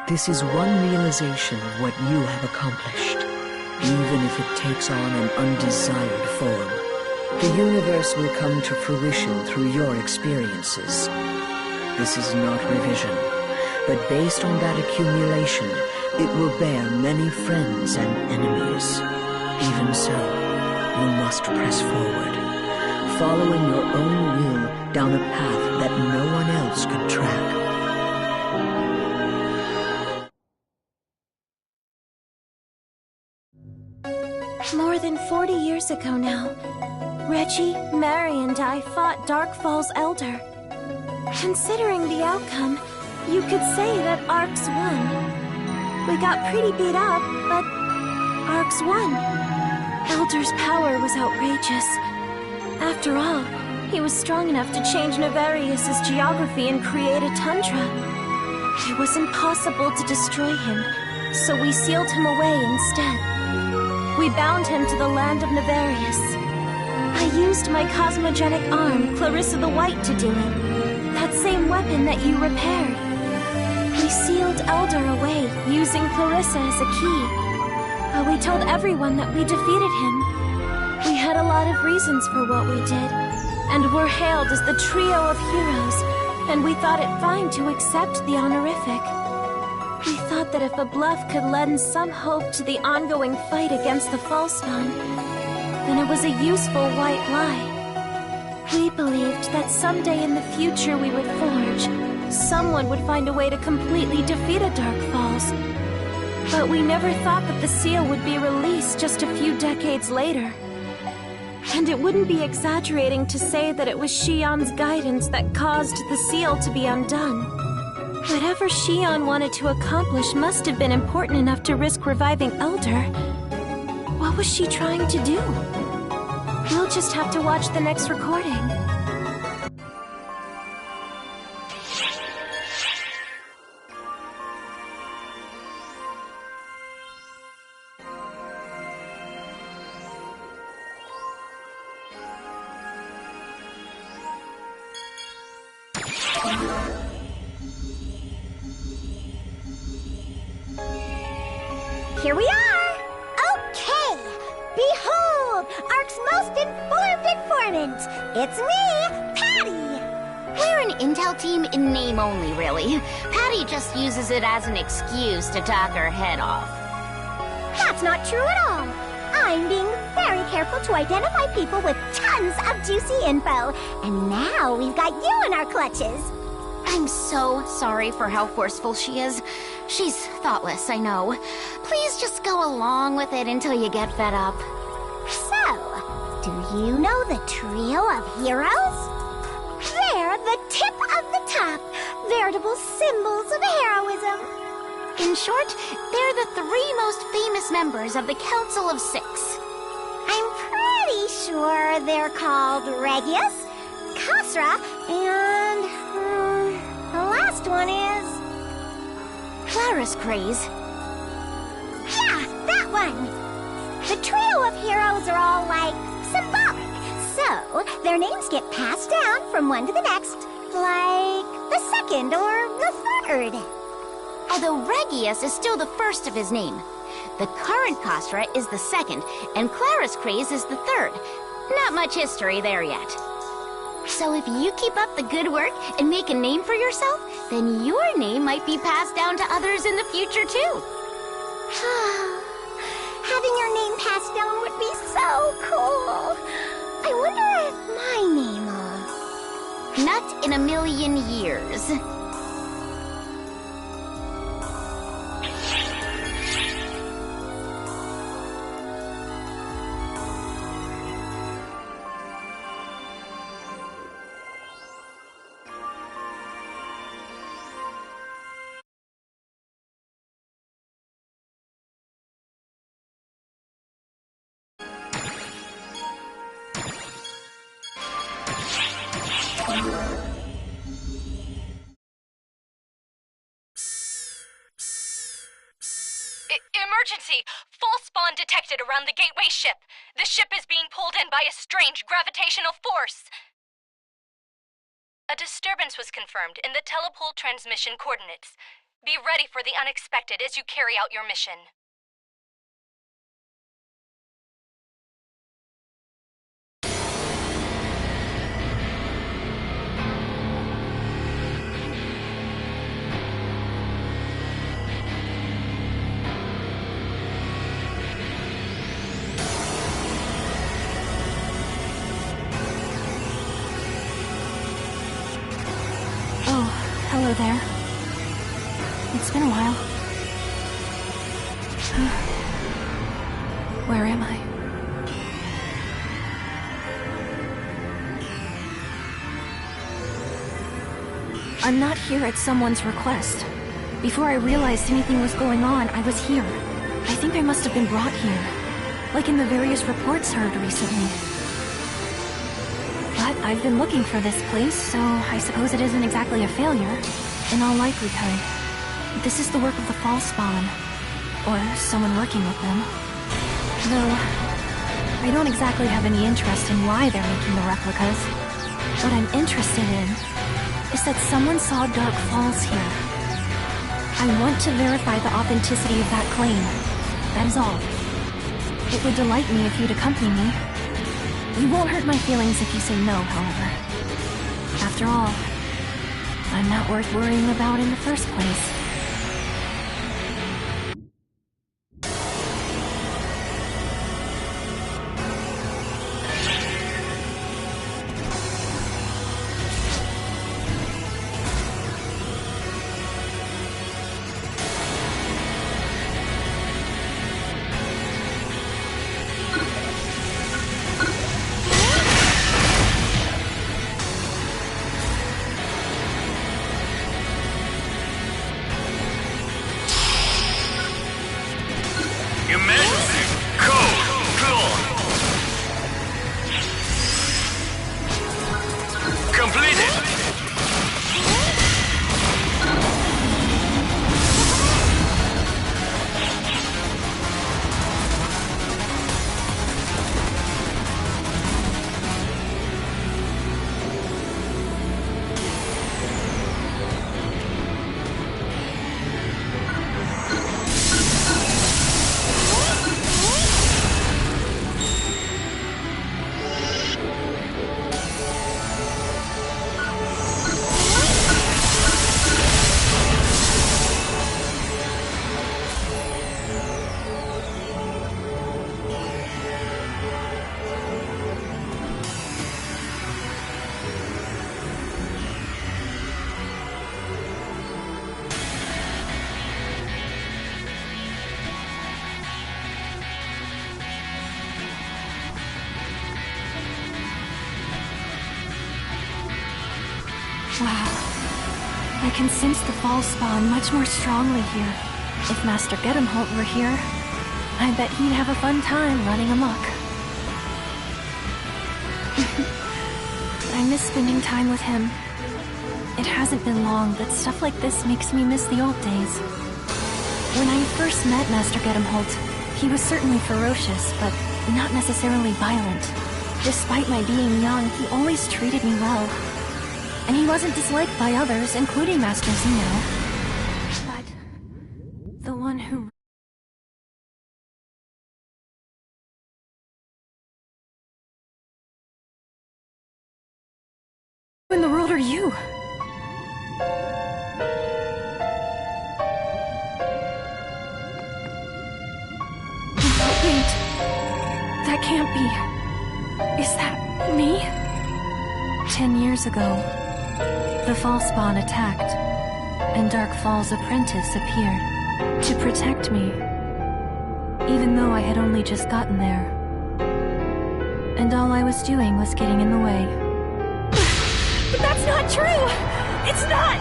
This is one realization of what you have accomplished. even if it takes on an undesired form. The universe will come to fruition through your experiences. This is not revision, but based on that accumulation, it will bear many friends and enemies. Even so, you must press forward, following your own will down a path that no one else could track. More than 40 years ago now, Reggie, Mary, and I fought Darkfall's Elder. Considering the outcome, you could say that Arx won. We got pretty beat up, but Arx won. Elder's power was outrageous. After all, he was strong enough to change Navarius' geography and create a tundra. It was impossible to destroy him, so we sealed him away instead. We bound him to the land of Navarius. I used my cosmogenic arm, Clarissa the White, to do it. That same weapon that you repaired. We sealed Elder away, using Clarissa as a key. But we told everyone that we defeated him. We had a lot of reasons for what we did, and were hailed as the trio of heroes, and we thought it fine to accept the honorific. We thought that if a bluff could lend some hope to the ongoing fight against the Falsepawn, then it was a useful white lie. We believed that someday in the future we would forge, someone would find a way to completely defeat a Dark Falls. But we never thought that the seal would be released just a few decades later. And it wouldn't be exaggerating to say that it was Shion's guidance that caused the seal to be undone. Whatever Shion wanted to accomplish must have been important enough to risk reviving Elder. What was she trying to do? We'll just have to watch the next recording. Here we are! Okay! Behold, Ark's most informed informant! It's me, Patty! We're an intel team in name only, really. Patty just uses it as an excuse to talk her head off. That's not true at all! I'm being very careful to identify people with tons of juicy info, and now we've got you in our clutches! I'm so sorry for how forceful she is. She's thoughtless, I know. Please just go along with it until you get fed up. So, do you know the trio of heroes? They're the tip of the top, veritable symbols of heroism. In short, they're the three most famous members of the Council of Six. I'm pretty sure they're called Regius, Khosra, and... the last one is... Clara's Craze. Yeah, that one! The trio of heroes are all, like, symbolic. So, their names get passed down from one to the next, like the second or the third. Although Regius is still the first of his name. The current Khosra is the second, and Clara's Craze is the third. Not much history there yet. So if you keep up the good work and make a name for yourself, then your name might be passed down to others in the future too. Having your name passed down would be so cool. I wonder if my name will... Not in a million years. Emergency! Falsepawn detected around the gateway ship. The ship is being pulled in by a strange gravitational force. A disturbance was confirmed in the telepole transmission coordinates. Be ready for the unexpected as you carry out your mission. Hello there. It's been a while. Where am I? I'm not here at someone's request. Before I realized anything was going on, I was here. I think I must have been brought here, like in the various reports heard recently. But I've been looking for this place, so I suppose it isn't exactly a failure. In all likelihood, this is the work of the Fall Spawn, or someone working with them. Though, I don't exactly have any interest in why they're making the replicas. What I'm interested in is that someone saw Dark Falls here. I want to verify the authenticity of that claim. That is all. It would delight me if you'd accompany me. You won't hurt my feelings if you say no, however. After all, I'm not worth worrying about in the first place. Wow. I can sense the Fall Spawn much more strongly here. If Master Gedemholt were here, I bet he'd have a fun time running amok. I miss spending time with him. It hasn't been long, but stuff like this makes me miss the old days. When I first met Master Gedemholt, he was certainly ferocious, but not necessarily violent. Despite my being young, he always treated me well. And he wasn't disliked by others, including Master Zeno. But the one who... Who in the world are you? Wait. That can't be. Is that me? 10 years ago, the Fall Spawn attacked, and Dark Fall's apprentice appeared to protect me, even though I had only just gotten there. And all I was doing was getting in the way. But that's not true! It's not!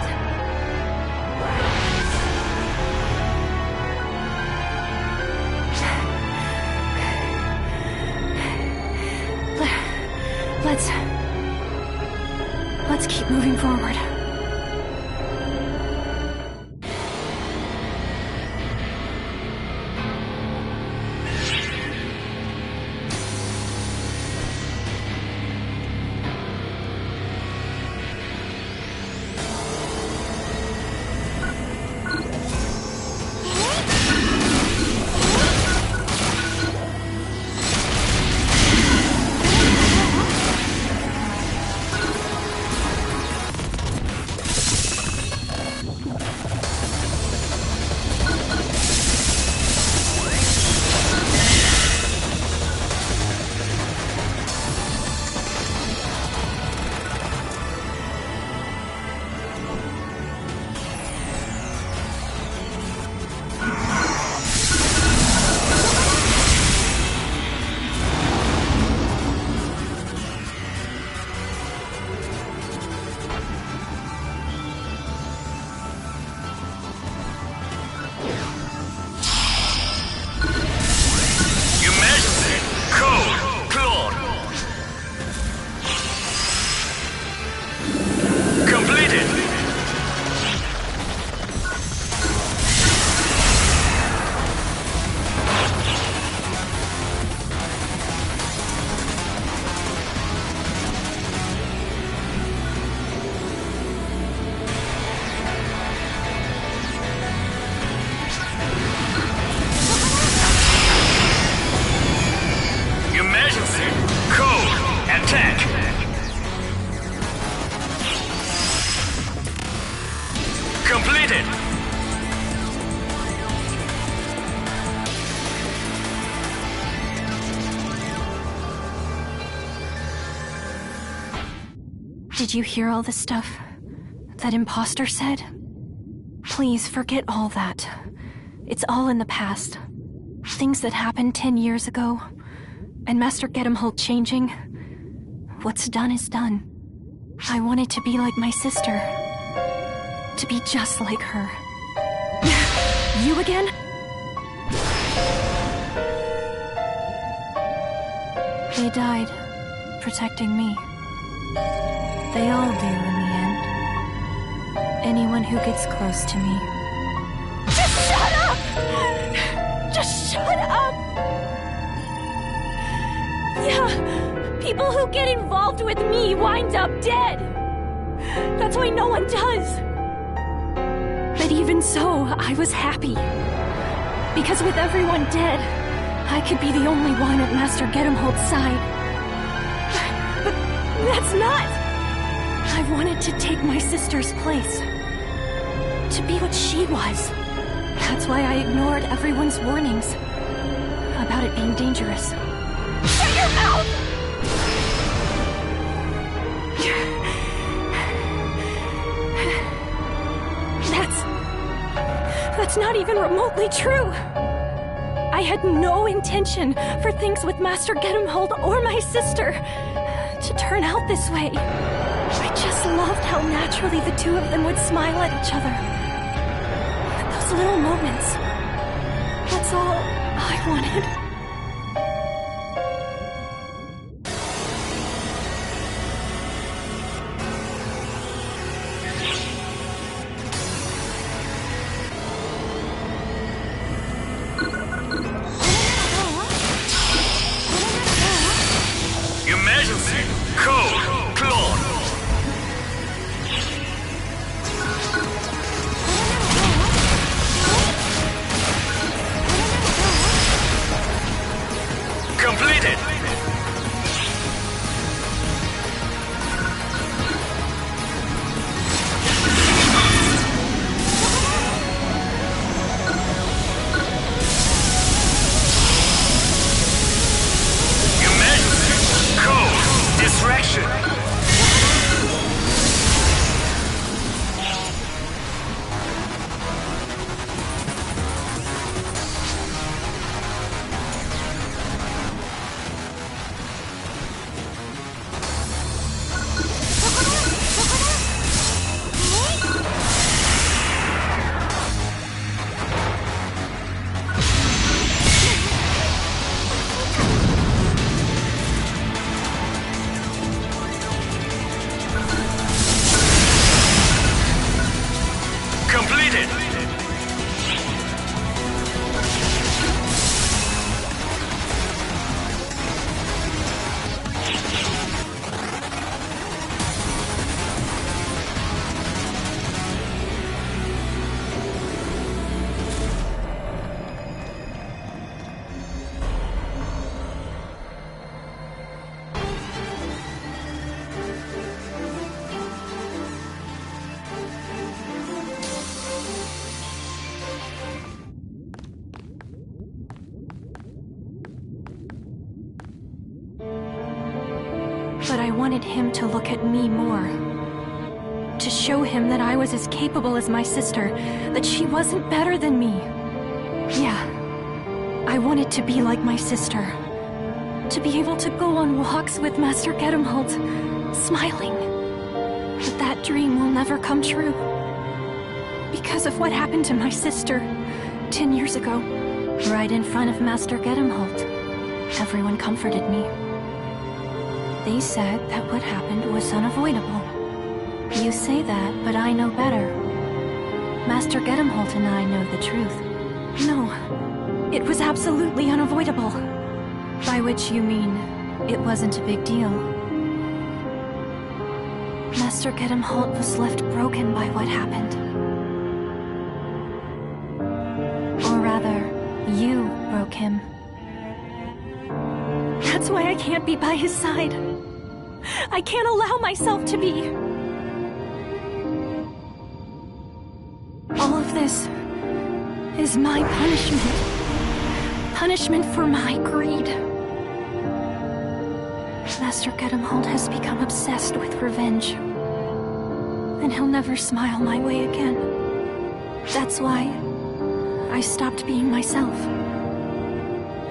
Let's keep moving forward. Did you hear all the stuff that imposter said? Please forget all that. It's all in the past. Things that happened 10 years ago, and Master Gedemholt changing. What's done is done. I wanted to be like my sister. To be just like her. You again? They died, protecting me. They all do in the end. Anyone who gets close to me. Just shut up! Just shut up! Yeah, people who get involved with me wind up dead. That's why no one does. But even so, I was happy. Because with everyone dead, I could be the only one at Master Gedemholt's side. But that's not... I wanted to take my sister's place. To be what she was. That's why I ignored everyone's warnings about it being dangerous. Shut your mouth! That's not even remotely true. I had no intention for things with Master Gedemholt or my sister to turn out this way. I just loved how naturally the two of them would smile at each other. Those little moments. That's all I wanted. But I wanted him to look at me more. To show him that I was as capable as my sister, that she wasn't better than me. Yeah, I wanted to be like my sister. To be able to go on walks with Master Gedemholt, smiling. But that dream will never come true. Because of what happened to my sister 10 years ago. Right in front of Master Gedemholt. Everyone comforted me. They said that what happened was unavoidable. You say that, but I know better. Master Gedemholt and I know the truth. No, it was absolutely unavoidable. By which you mean, it wasn't a big deal. Master Gedemholt was left broken by what happened. Or rather, you broke him. That's why I can't be by his side. I can't allow myself to be. All of this is my punishment. Punishment for my greed. Master Gedemholt has become obsessed with revenge. and he'll never smile my way again. That's why I stopped being myself,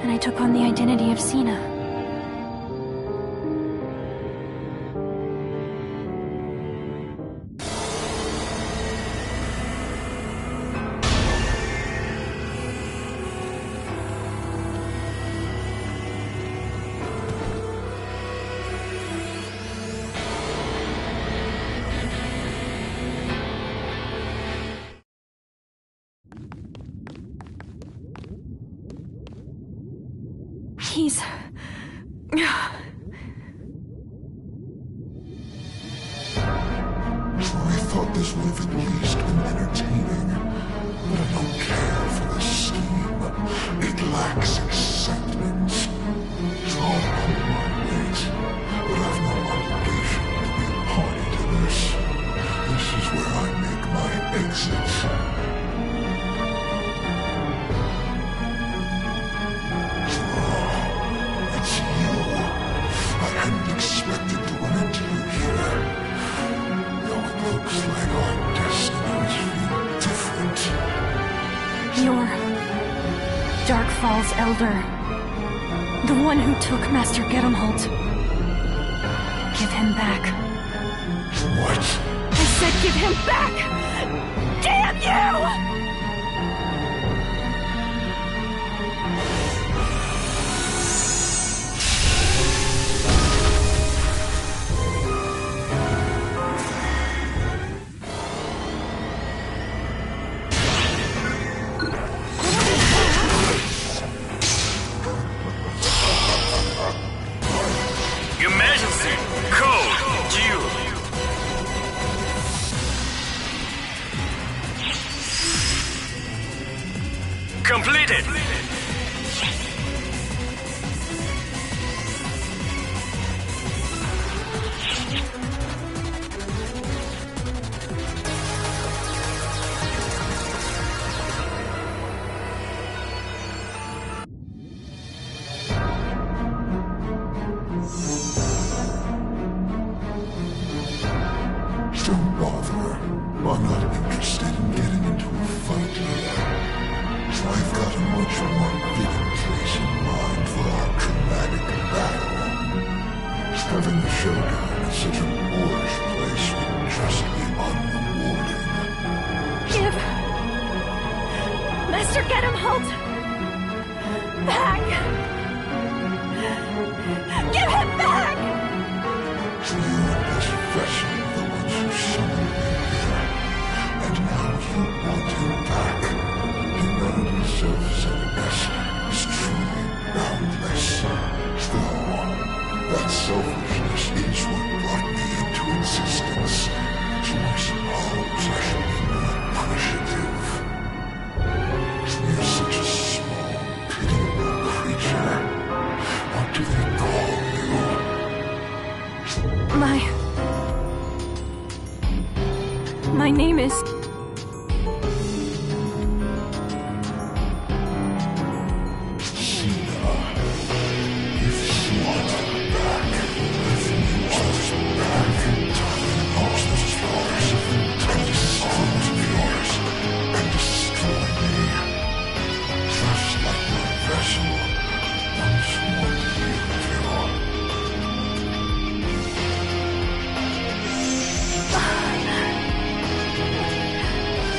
and I took on the identity of Sina. He's... I thought this would have at least been entertaining, but I don't care for the scheme. It lacks excitement. I'll pull my weight, but I've no obligation to be a party to this. This is where I make my exit. Expected to run into you here. Though it looks like our destinies feel different. You're Dark Falls Elder. The one who took Master Gedemholt. Give him back. What? I said give him back! Damn you! Completed! Don't bother. I'm not interested in getting into a fight here. I've got a much more fitting place in mind for our dramatic battle. Having a showdown in such a boorish place would just be unrewarding. Give Master Gedemholt back! Give him back! You and this vessel are the ones who summoned me here, and now you want him back. Humanity's self-centeredness is truly boundless. Though, that selfishness is what brought me into existence, so I suppose I should be more appreciative. You're such a small, pitiable creature. What do they call you? My name is...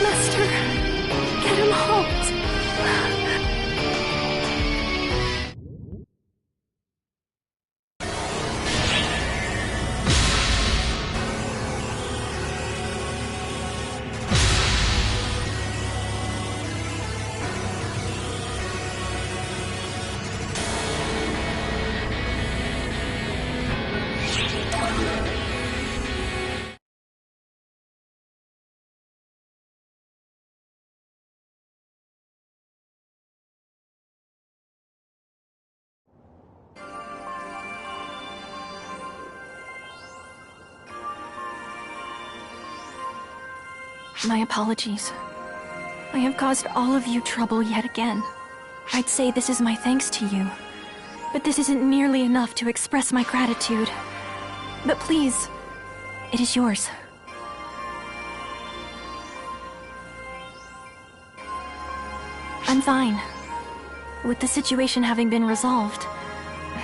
Master Gedemholt. My apologies. I have caused all of you trouble yet again. I'd say this is my thanks to you, but this isn't nearly enough to express my gratitude. But please, it is yours. I'm fine. With the situation having been resolved,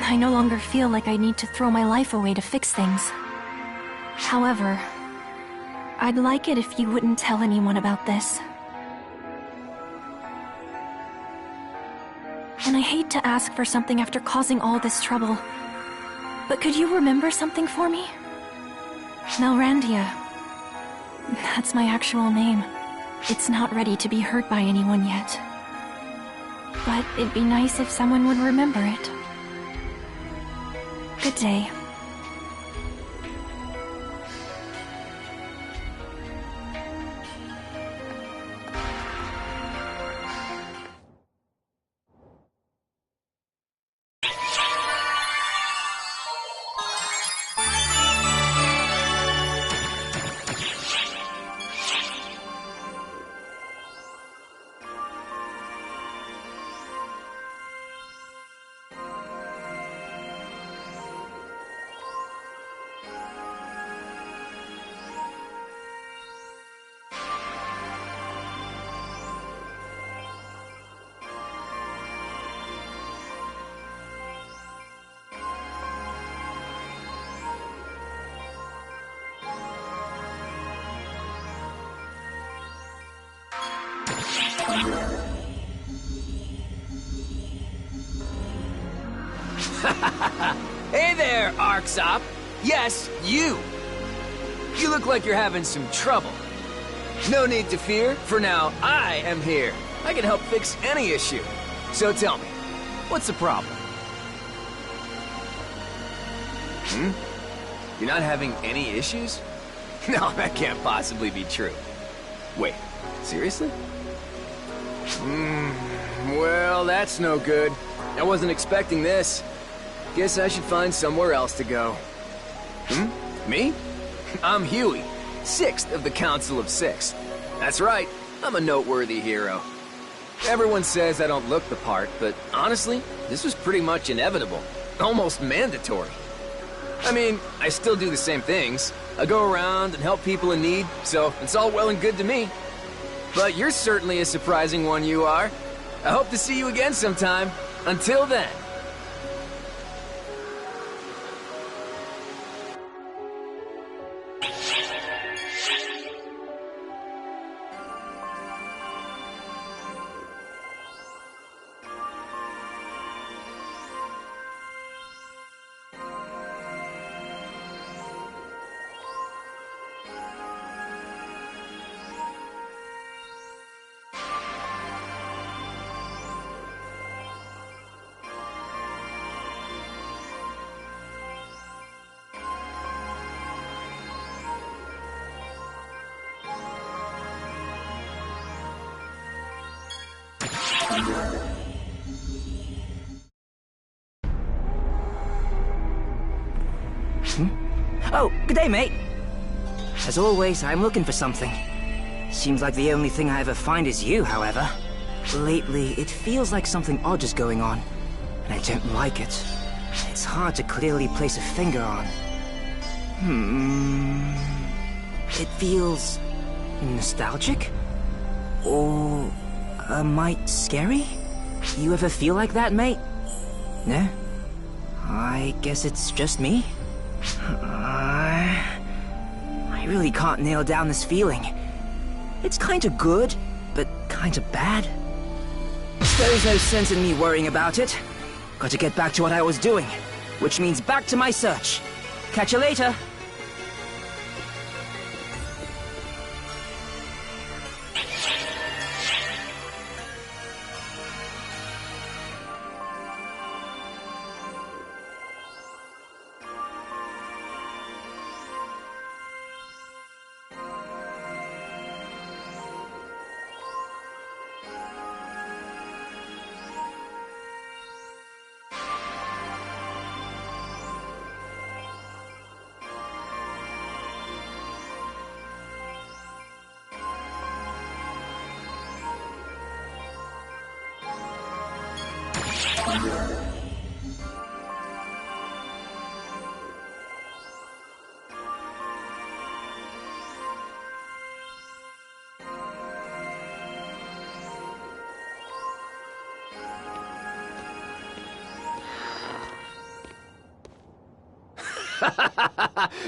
I no longer feel like I need to throw my life away to fix things. However, I'd like it if you wouldn't tell anyone about this. And I hate to ask for something after causing all this trouble, but could you remember something for me? Melrandia. That's my actual name. It's not ready to be heard by anyone yet. But it'd be nice if someone would remember it. Good day. Hey there, Arksop. Yes, you. You look like you're having some trouble. No need to fear, for now I am here. I can help fix any issue. So tell me, what's the problem? You're not having any issues? No, that can't possibly be true. Wait, seriously? Well, that's no good. I wasn't expecting this. Guess I should find somewhere else to go. Me? I'm Huey, 6th of the Council of 6. That's right, I'm a noteworthy hero. Everyone says I don't look the part, but honestly, this was pretty much inevitable. Almost mandatory. I mean, I still do the same things. I go around and help people in need, so it's all well and good to me. But you're certainly a surprising one, you are. I hope to see you again sometime. Until then. Oh, good day, mate. As always, I'm looking for something. Seems like the only thing I ever find is you, however. Lately, it feels like something odd is going on, and I don't like it. It's hard to clearly place a finger on. It feels nostalgic? Or a mite scary? You ever feel like that, mate? No? I guess it's just me? I really can't nail down this feeling. It's kinda good, but kinda bad. There's no sense in me worrying about it. Got to get back to what I was doing, which means back to my search. Catch you later.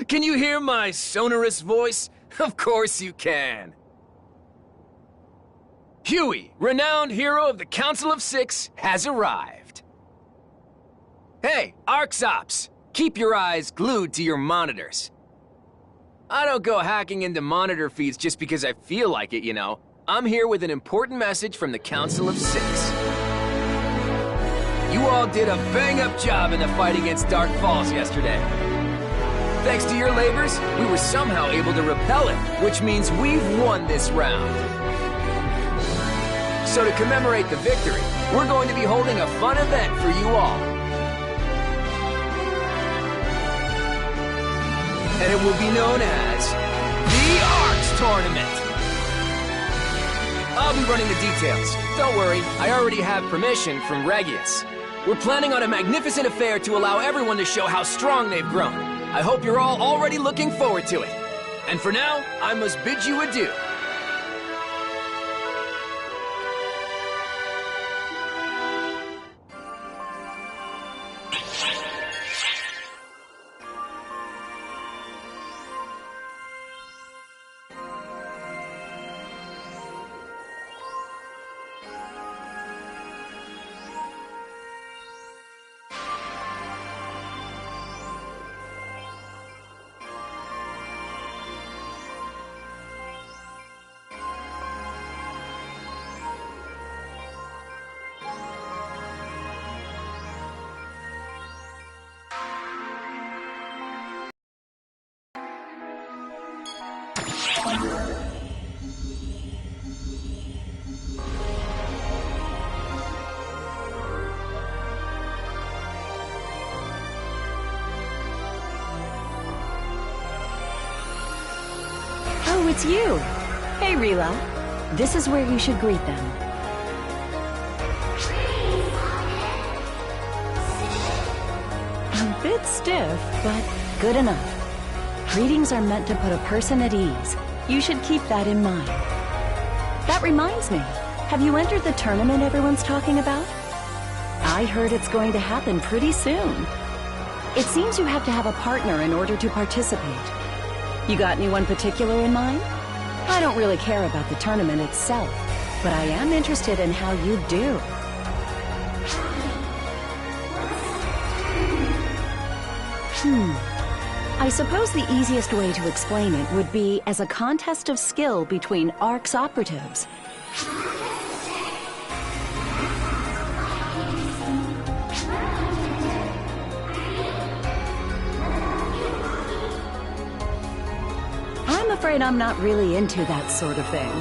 Can you hear my sonorous voice? Of course you can. Huey, renowned hero of the Council of Six, has arrived. Hey, ARCS Ops, keep your eyes glued to your monitors. I don't go hacking into monitor feeds just because I feel like it, you know. I'm here with an important message from the Council of Six. You all did a bang-up job in the fight against Dark Falls yesterday. Thanks to your labors, we were somehow able to repel it, which means we've won this round. So to commemorate the victory, we're going to be holding a fun event for you all. And it will be known as the ARCS Tournament. I'll be running the details. Don't worry, I already have permission from Regius. We're planning on a magnificent affair to allow everyone to show how strong they've grown. I hope you're all already looking forward to it. And for now, I must bid you adieu. Oh, it's you! Hey, Rila. This is where you should greet them. A bit stiff, but good enough. Greetings are meant to put a person at ease. You should keep that in mind. That reminds me, have you entered the tournament everyone's talking about? I heard it's going to happen pretty soon. It seems you have to have a partner in order to participate. You got anyone particular in mind? I don't really care about the tournament itself, but I am interested in how you do. I suppose the easiest way to explain it would be as a contest of skill between ARCS operatives. I'm afraid I'm not really into that sort of thing.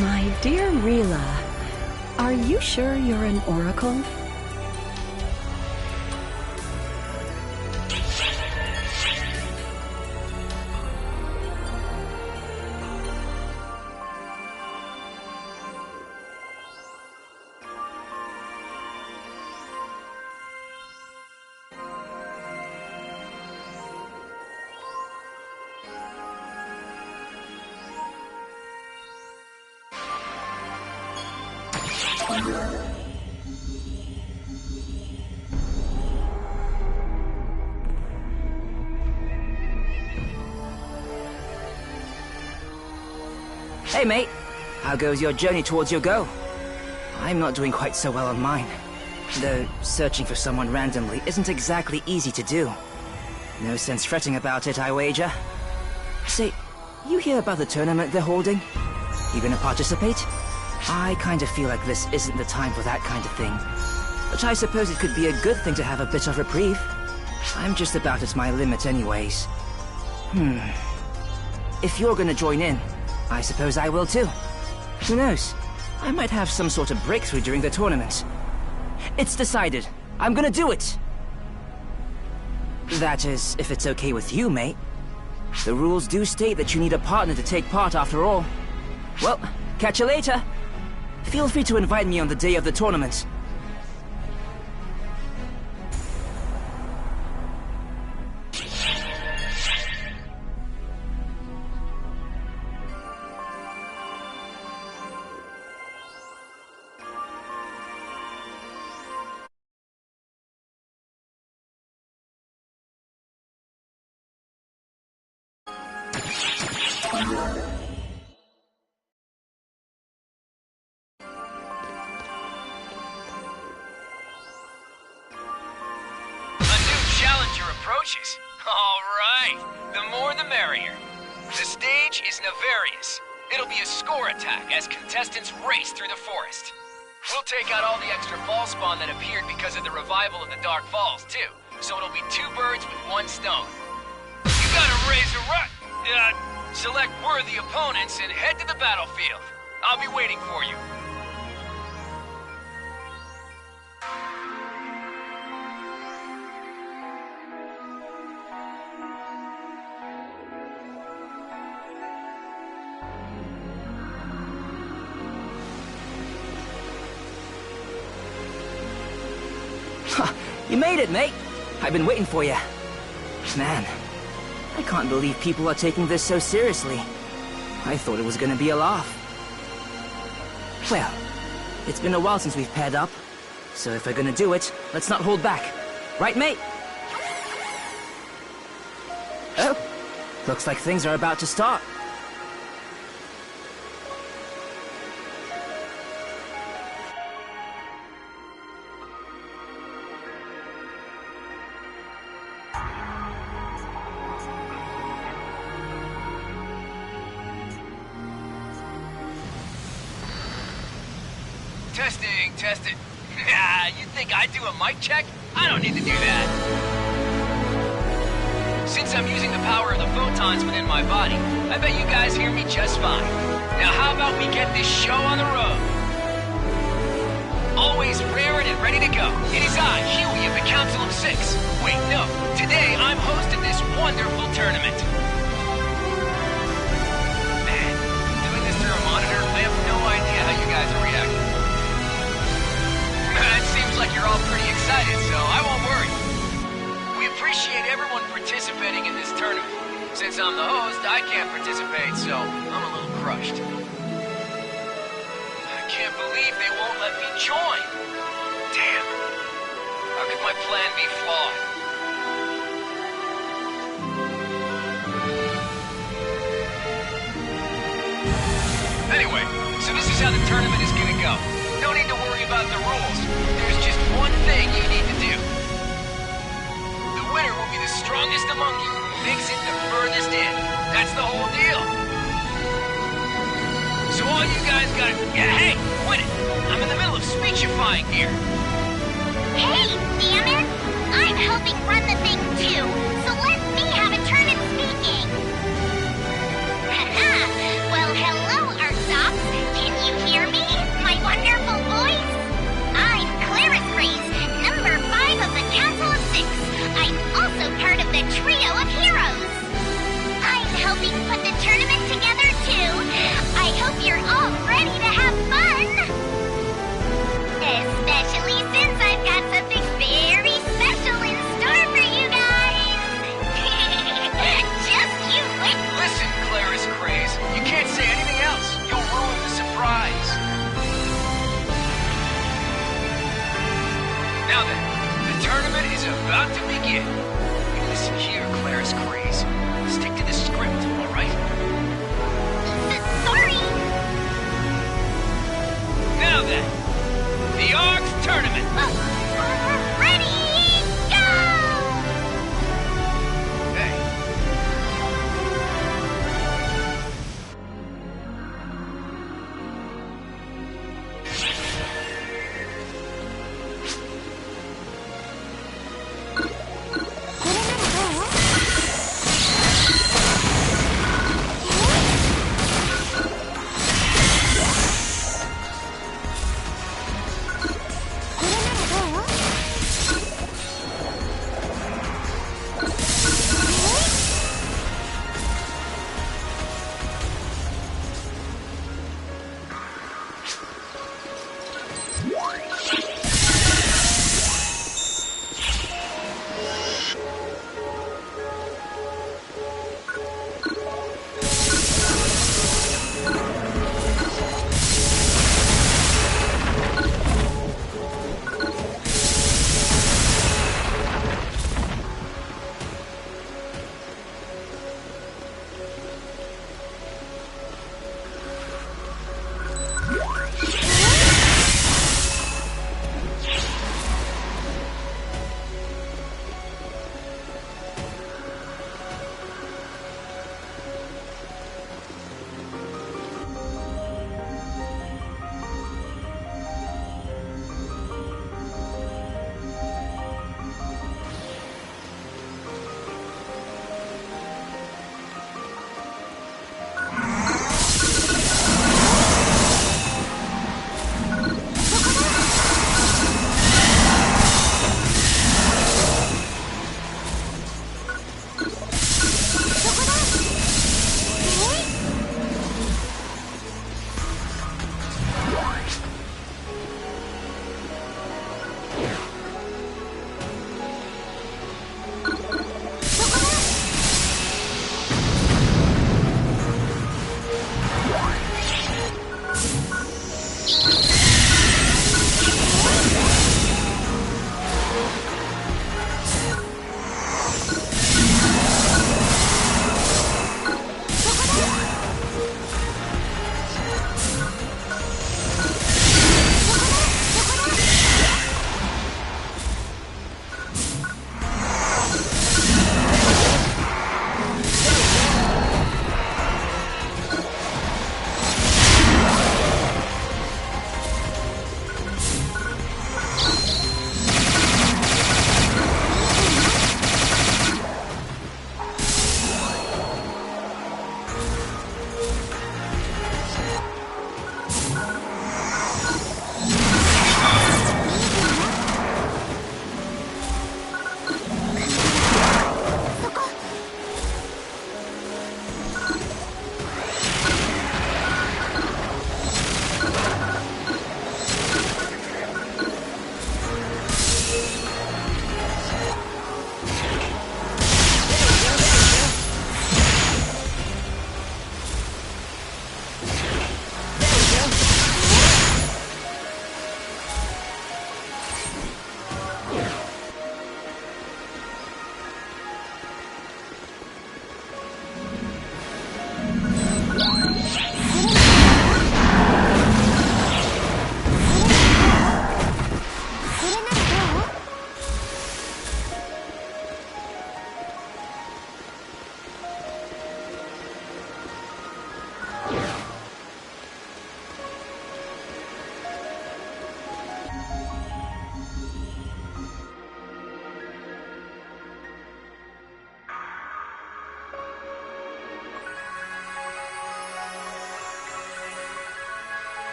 My dear Rila, are you sure you're an oracle? Hey, mate. How goes your journey towards your goal? I'm not doing quite so well on mine. Though searching for someone randomly isn't exactly easy to do. No sense fretting about it, I wager. Say, you hear about the tournament they're holding? You gonna participate? I kind of feel like this isn't the time for that kind of thing. But I suppose it could be a good thing to have a bit of reprieve. I'm just about at my limit anyways. If you're gonna join in, I suppose I will too. Who knows? I might have some sort of breakthrough during the tournament. It's decided. I'm gonna do it! That is, if it's okay with you, mate. The rules do state that you need a partner to take part after all. Well, catch you later. Feel free to invite me on the day of the tournament. approaches. All right, the more the merrier. The stage is Nefarious. It'll be a score attack as contestants race through the forest. We'll take out all the extra fall spawn that appeared because of the revival of the Dark Falls, too. So it'll be 2 birds with 1 stone. You gotta raise a select worthy opponents and head to the battlefield. I'll be waiting for you. You made it, mate. I've been waiting for you. Man, I can't believe people are taking this so seriously. I thought it was gonna be a laugh. Well, it's been a while since we've paired up, so if we're gonna do it, let's not hold back. Right, mate? Oh, looks like things are about to start. Testing. You think I do a mic check? I don't need to do that. Since I'm using the power of the photons within my body, I bet you guys hear me just fine. Now how about we get this show on the road? Always raring and ready to go. It is I, Huey of the Council of 6. Wait, no. Today I'm hosting this wonderful tournament. Man, doing this through a monitor, I have no idea how you guys are reacting. It seems like you're all pretty excited, so I won't worry. We appreciate everyone participating in this tournament. Since I'm the host, I can't participate, so I'm a little crushed. I can't believe they won't let me join. Damn. How could my plan be flawed? Anyway, so this is how the tournament is gonna go. No need to worry about the rules. There's just one thing you need to do. The winner will be the strongest among you who makes it the furthest in. That's the whole deal. So all you guys gotta... Yeah, hey, quit it. I'm in the middle of speechifying here. Hey, damn it! I'm helping run the thing too, so let me have a turn at speaking. Haha! Well, hello, Arsops. Can you hear me? My wonderful voice? I'm Claris Grace, number 5 of the Council of 6. I'm also part of the trio of heroes. I'm helping put the tournament together too. I hope you're all ready to have fun. Especially since I've got something very special in store for you guys. Just you wait. Listen, Claris Craze, you can't say anything else. You'll ruin the surprise. Now then, the tournament is about to begin. You listen here, Claris Craze. Stick to the script, all right? Sorry. Now then, the ARCS tournament. Ready, go! Hey.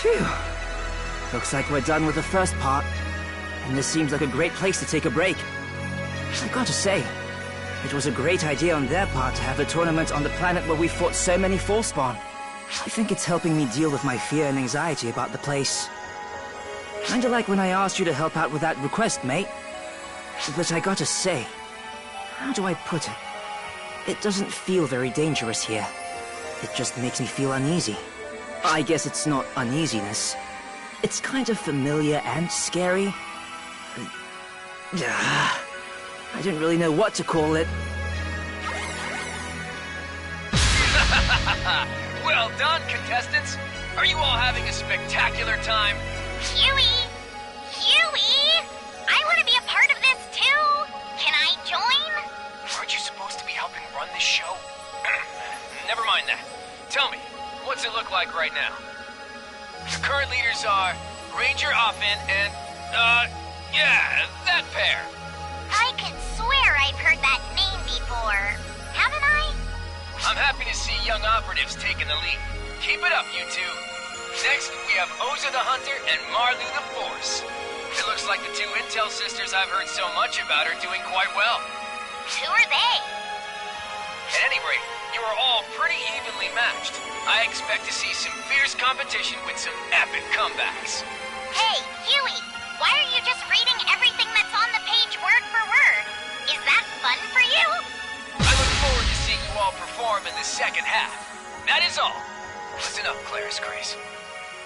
Phew. Looks like we're done with the first part. And this seems like a great place to take a break. I gotta say, it was a great idea on their part to have a tournament on the planet where we fought so many Fallspawn. I think it's helping me deal with my fear and anxiety about the place. Kinda like when I asked you to help out with that request, mate. But I gotta say, how do I put it? It doesn't feel very dangerous here. It just makes me feel uneasy. I guess it's not uneasiness. It's kind of familiar and scary. I don't really know what to call it. Well done, contestants! Are you all having a spectacular time? Huey! Huey! I want to be a part of this too! Can I join? Aren't you supposed to be helping run this show? Never mind that. Tell me, what's it look like right now? The current leaders are Ranger Offen and, yeah, that pair. I could swear I've heard that name before. Haven't I? I'm happy to see young operatives taking the lead. Keep it up, you two. Next, we have Oza the Hunter and Marlu the Force. It looks like the two Intel sisters I've heard so much about are doing quite well. Who are they? At any rate, you are all pretty evenly matched. I expect to see some fierce competition with some epic comebacks. Hey, Huey, why are you just reading everything that's on the page word for word? Is that fun for you? I look forward to seeing you all perform in the second half. That is all. Listen up, Claris Grace.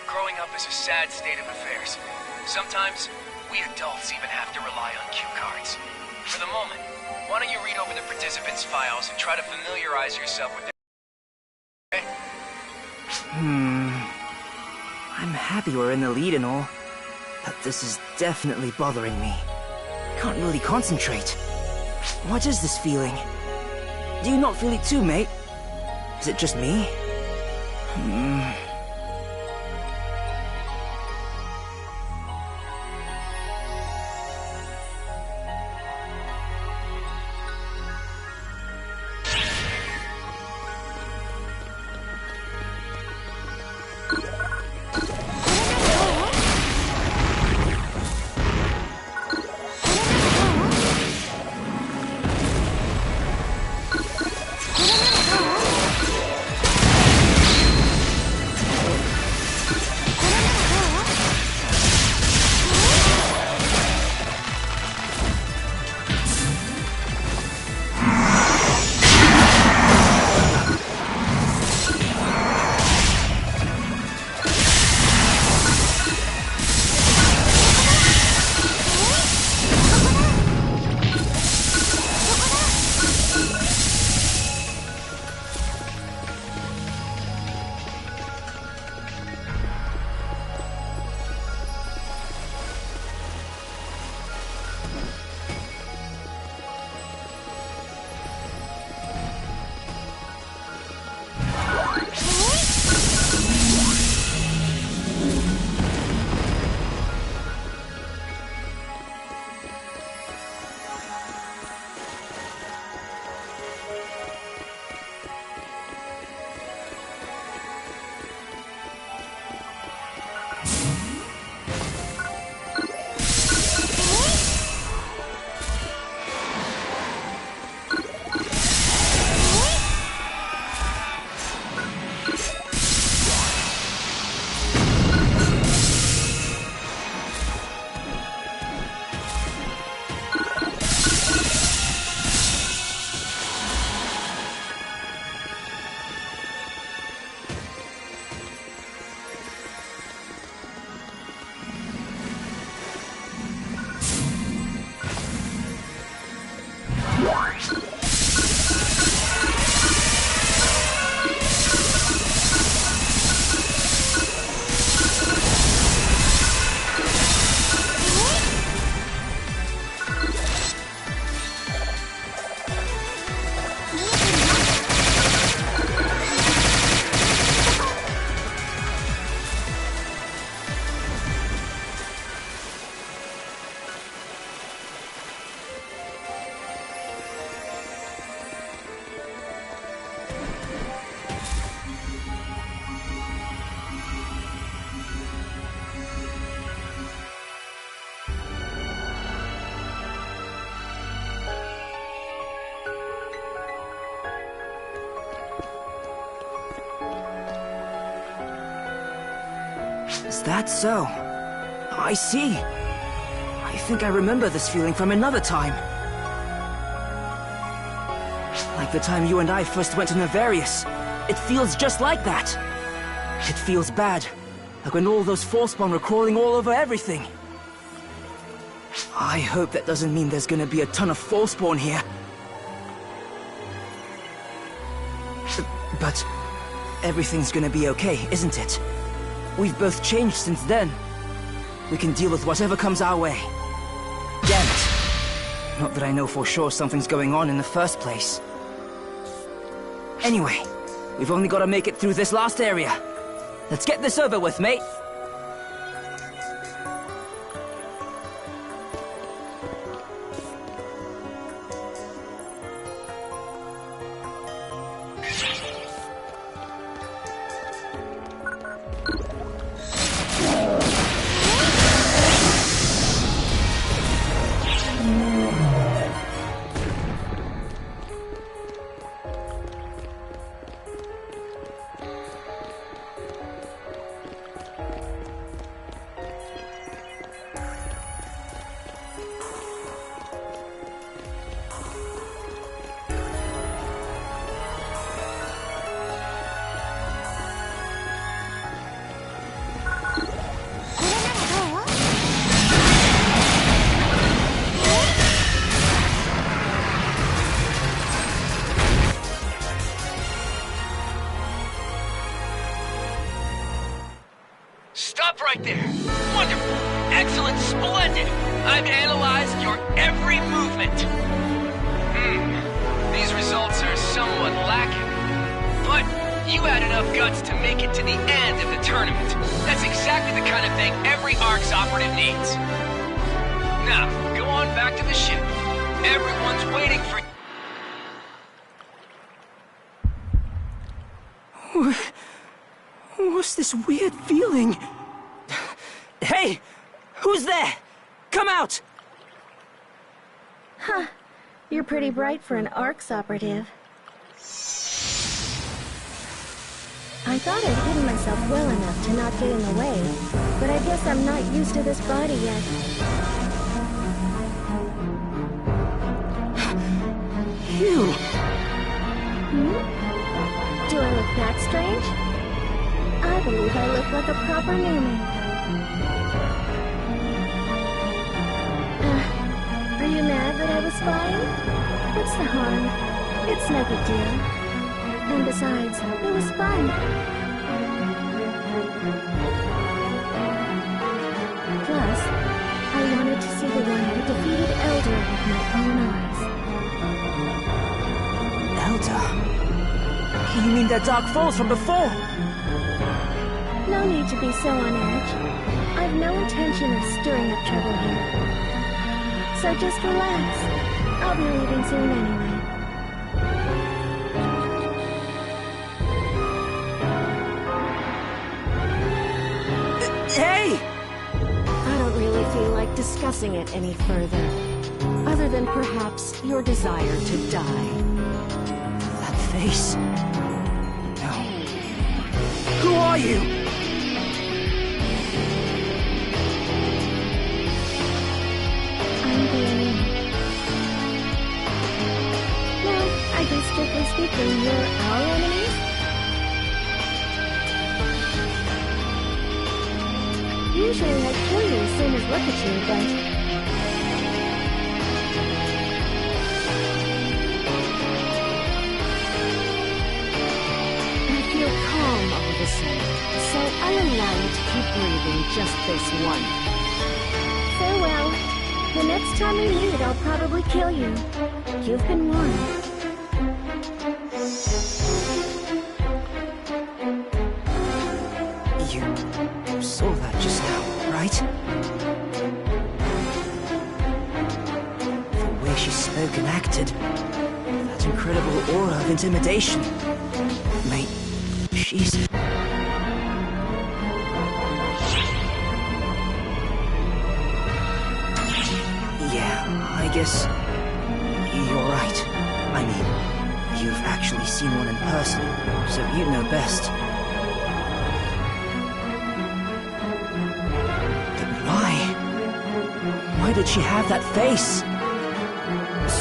Growing up is a sad state of affairs. Sometimes, we adults even have to rely on cue cards. For the moment, why don't you read over the participants' files and try to familiarize yourself with their... Okay? I'm happy we're in the lead and all, but this is definitely bothering me. I can't really concentrate. What is this feeling? Do you not feel it too, mate? Is it just me? Is that so? I see. I think I remember this feeling from another time. Like the time you and I first went to Nefarious. It feels just like that. It feels bad. Like when all those Forspawn were crawling all over everything. I hope that doesn't mean there's gonna be a ton of Forspawn here. But everything's gonna be okay, isn't it? We've both changed since then. We can deal with whatever comes our way. Damn it. Not that I know for sure something's going on in the first place. Anyway, we've only got to make it through this last area. Let's get this over with, mate. Stop right there. Wonderful. Excellent. Splendid. I've analyzed your every movement. These results are somewhat lacking. But you had enough guts to make it to the end of the tournament. That's exactly the kind of thing every ARC's operative needs. Now, go on back to the ship. Everyone's waiting for... What's this weird feeling? Hey! Who's there? Come out! Huh. You're pretty bright for an ARC's operative. I thought I'd hidden myself well enough to not get in the way, but I guess I'm not used to this body yet. You! Do I look that strange? I believe I look like a proper newman. Are you mad that I was spying? What's the harm? It's no big deal. And besides, it was fun. Plus, I wanted to see the one who defeated Elder with my own eyes. Elder? You mean that Dark Falls from before? No need to be so on edge. I've no intention of stirring up trouble here. So just relax. I'll be leaving soon anyway. Hey! I don't really feel like discussing it any further. Other than perhaps your desire to die. That face... No. Who are you? I'm Granny. Now, I guess strictly speaking, you're our enemies? Usually I'd kill you as soon as look at you, but... I feel calm all of a sudden, so I'll allow you to keep breathing just this one. Farewell. The next time we meet, I'll probably kill you. You've been warned. You saw that just now, right? The way she spoke and acted. That incredible aura of intimidation. Mate, she's... Yeah, I guess you're right. I mean, you've actually seen seen one in person, so you know best. But why? Why did she have that face?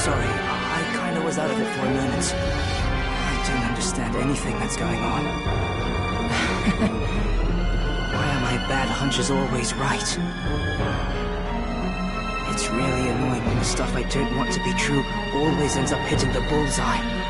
Sorry, I kinda was out of it for a moment. I don't understand anything that's going on. Why are my bad hunches always right? It's really annoying when the stuff I don't want to be true always ends up hitting the bullseye.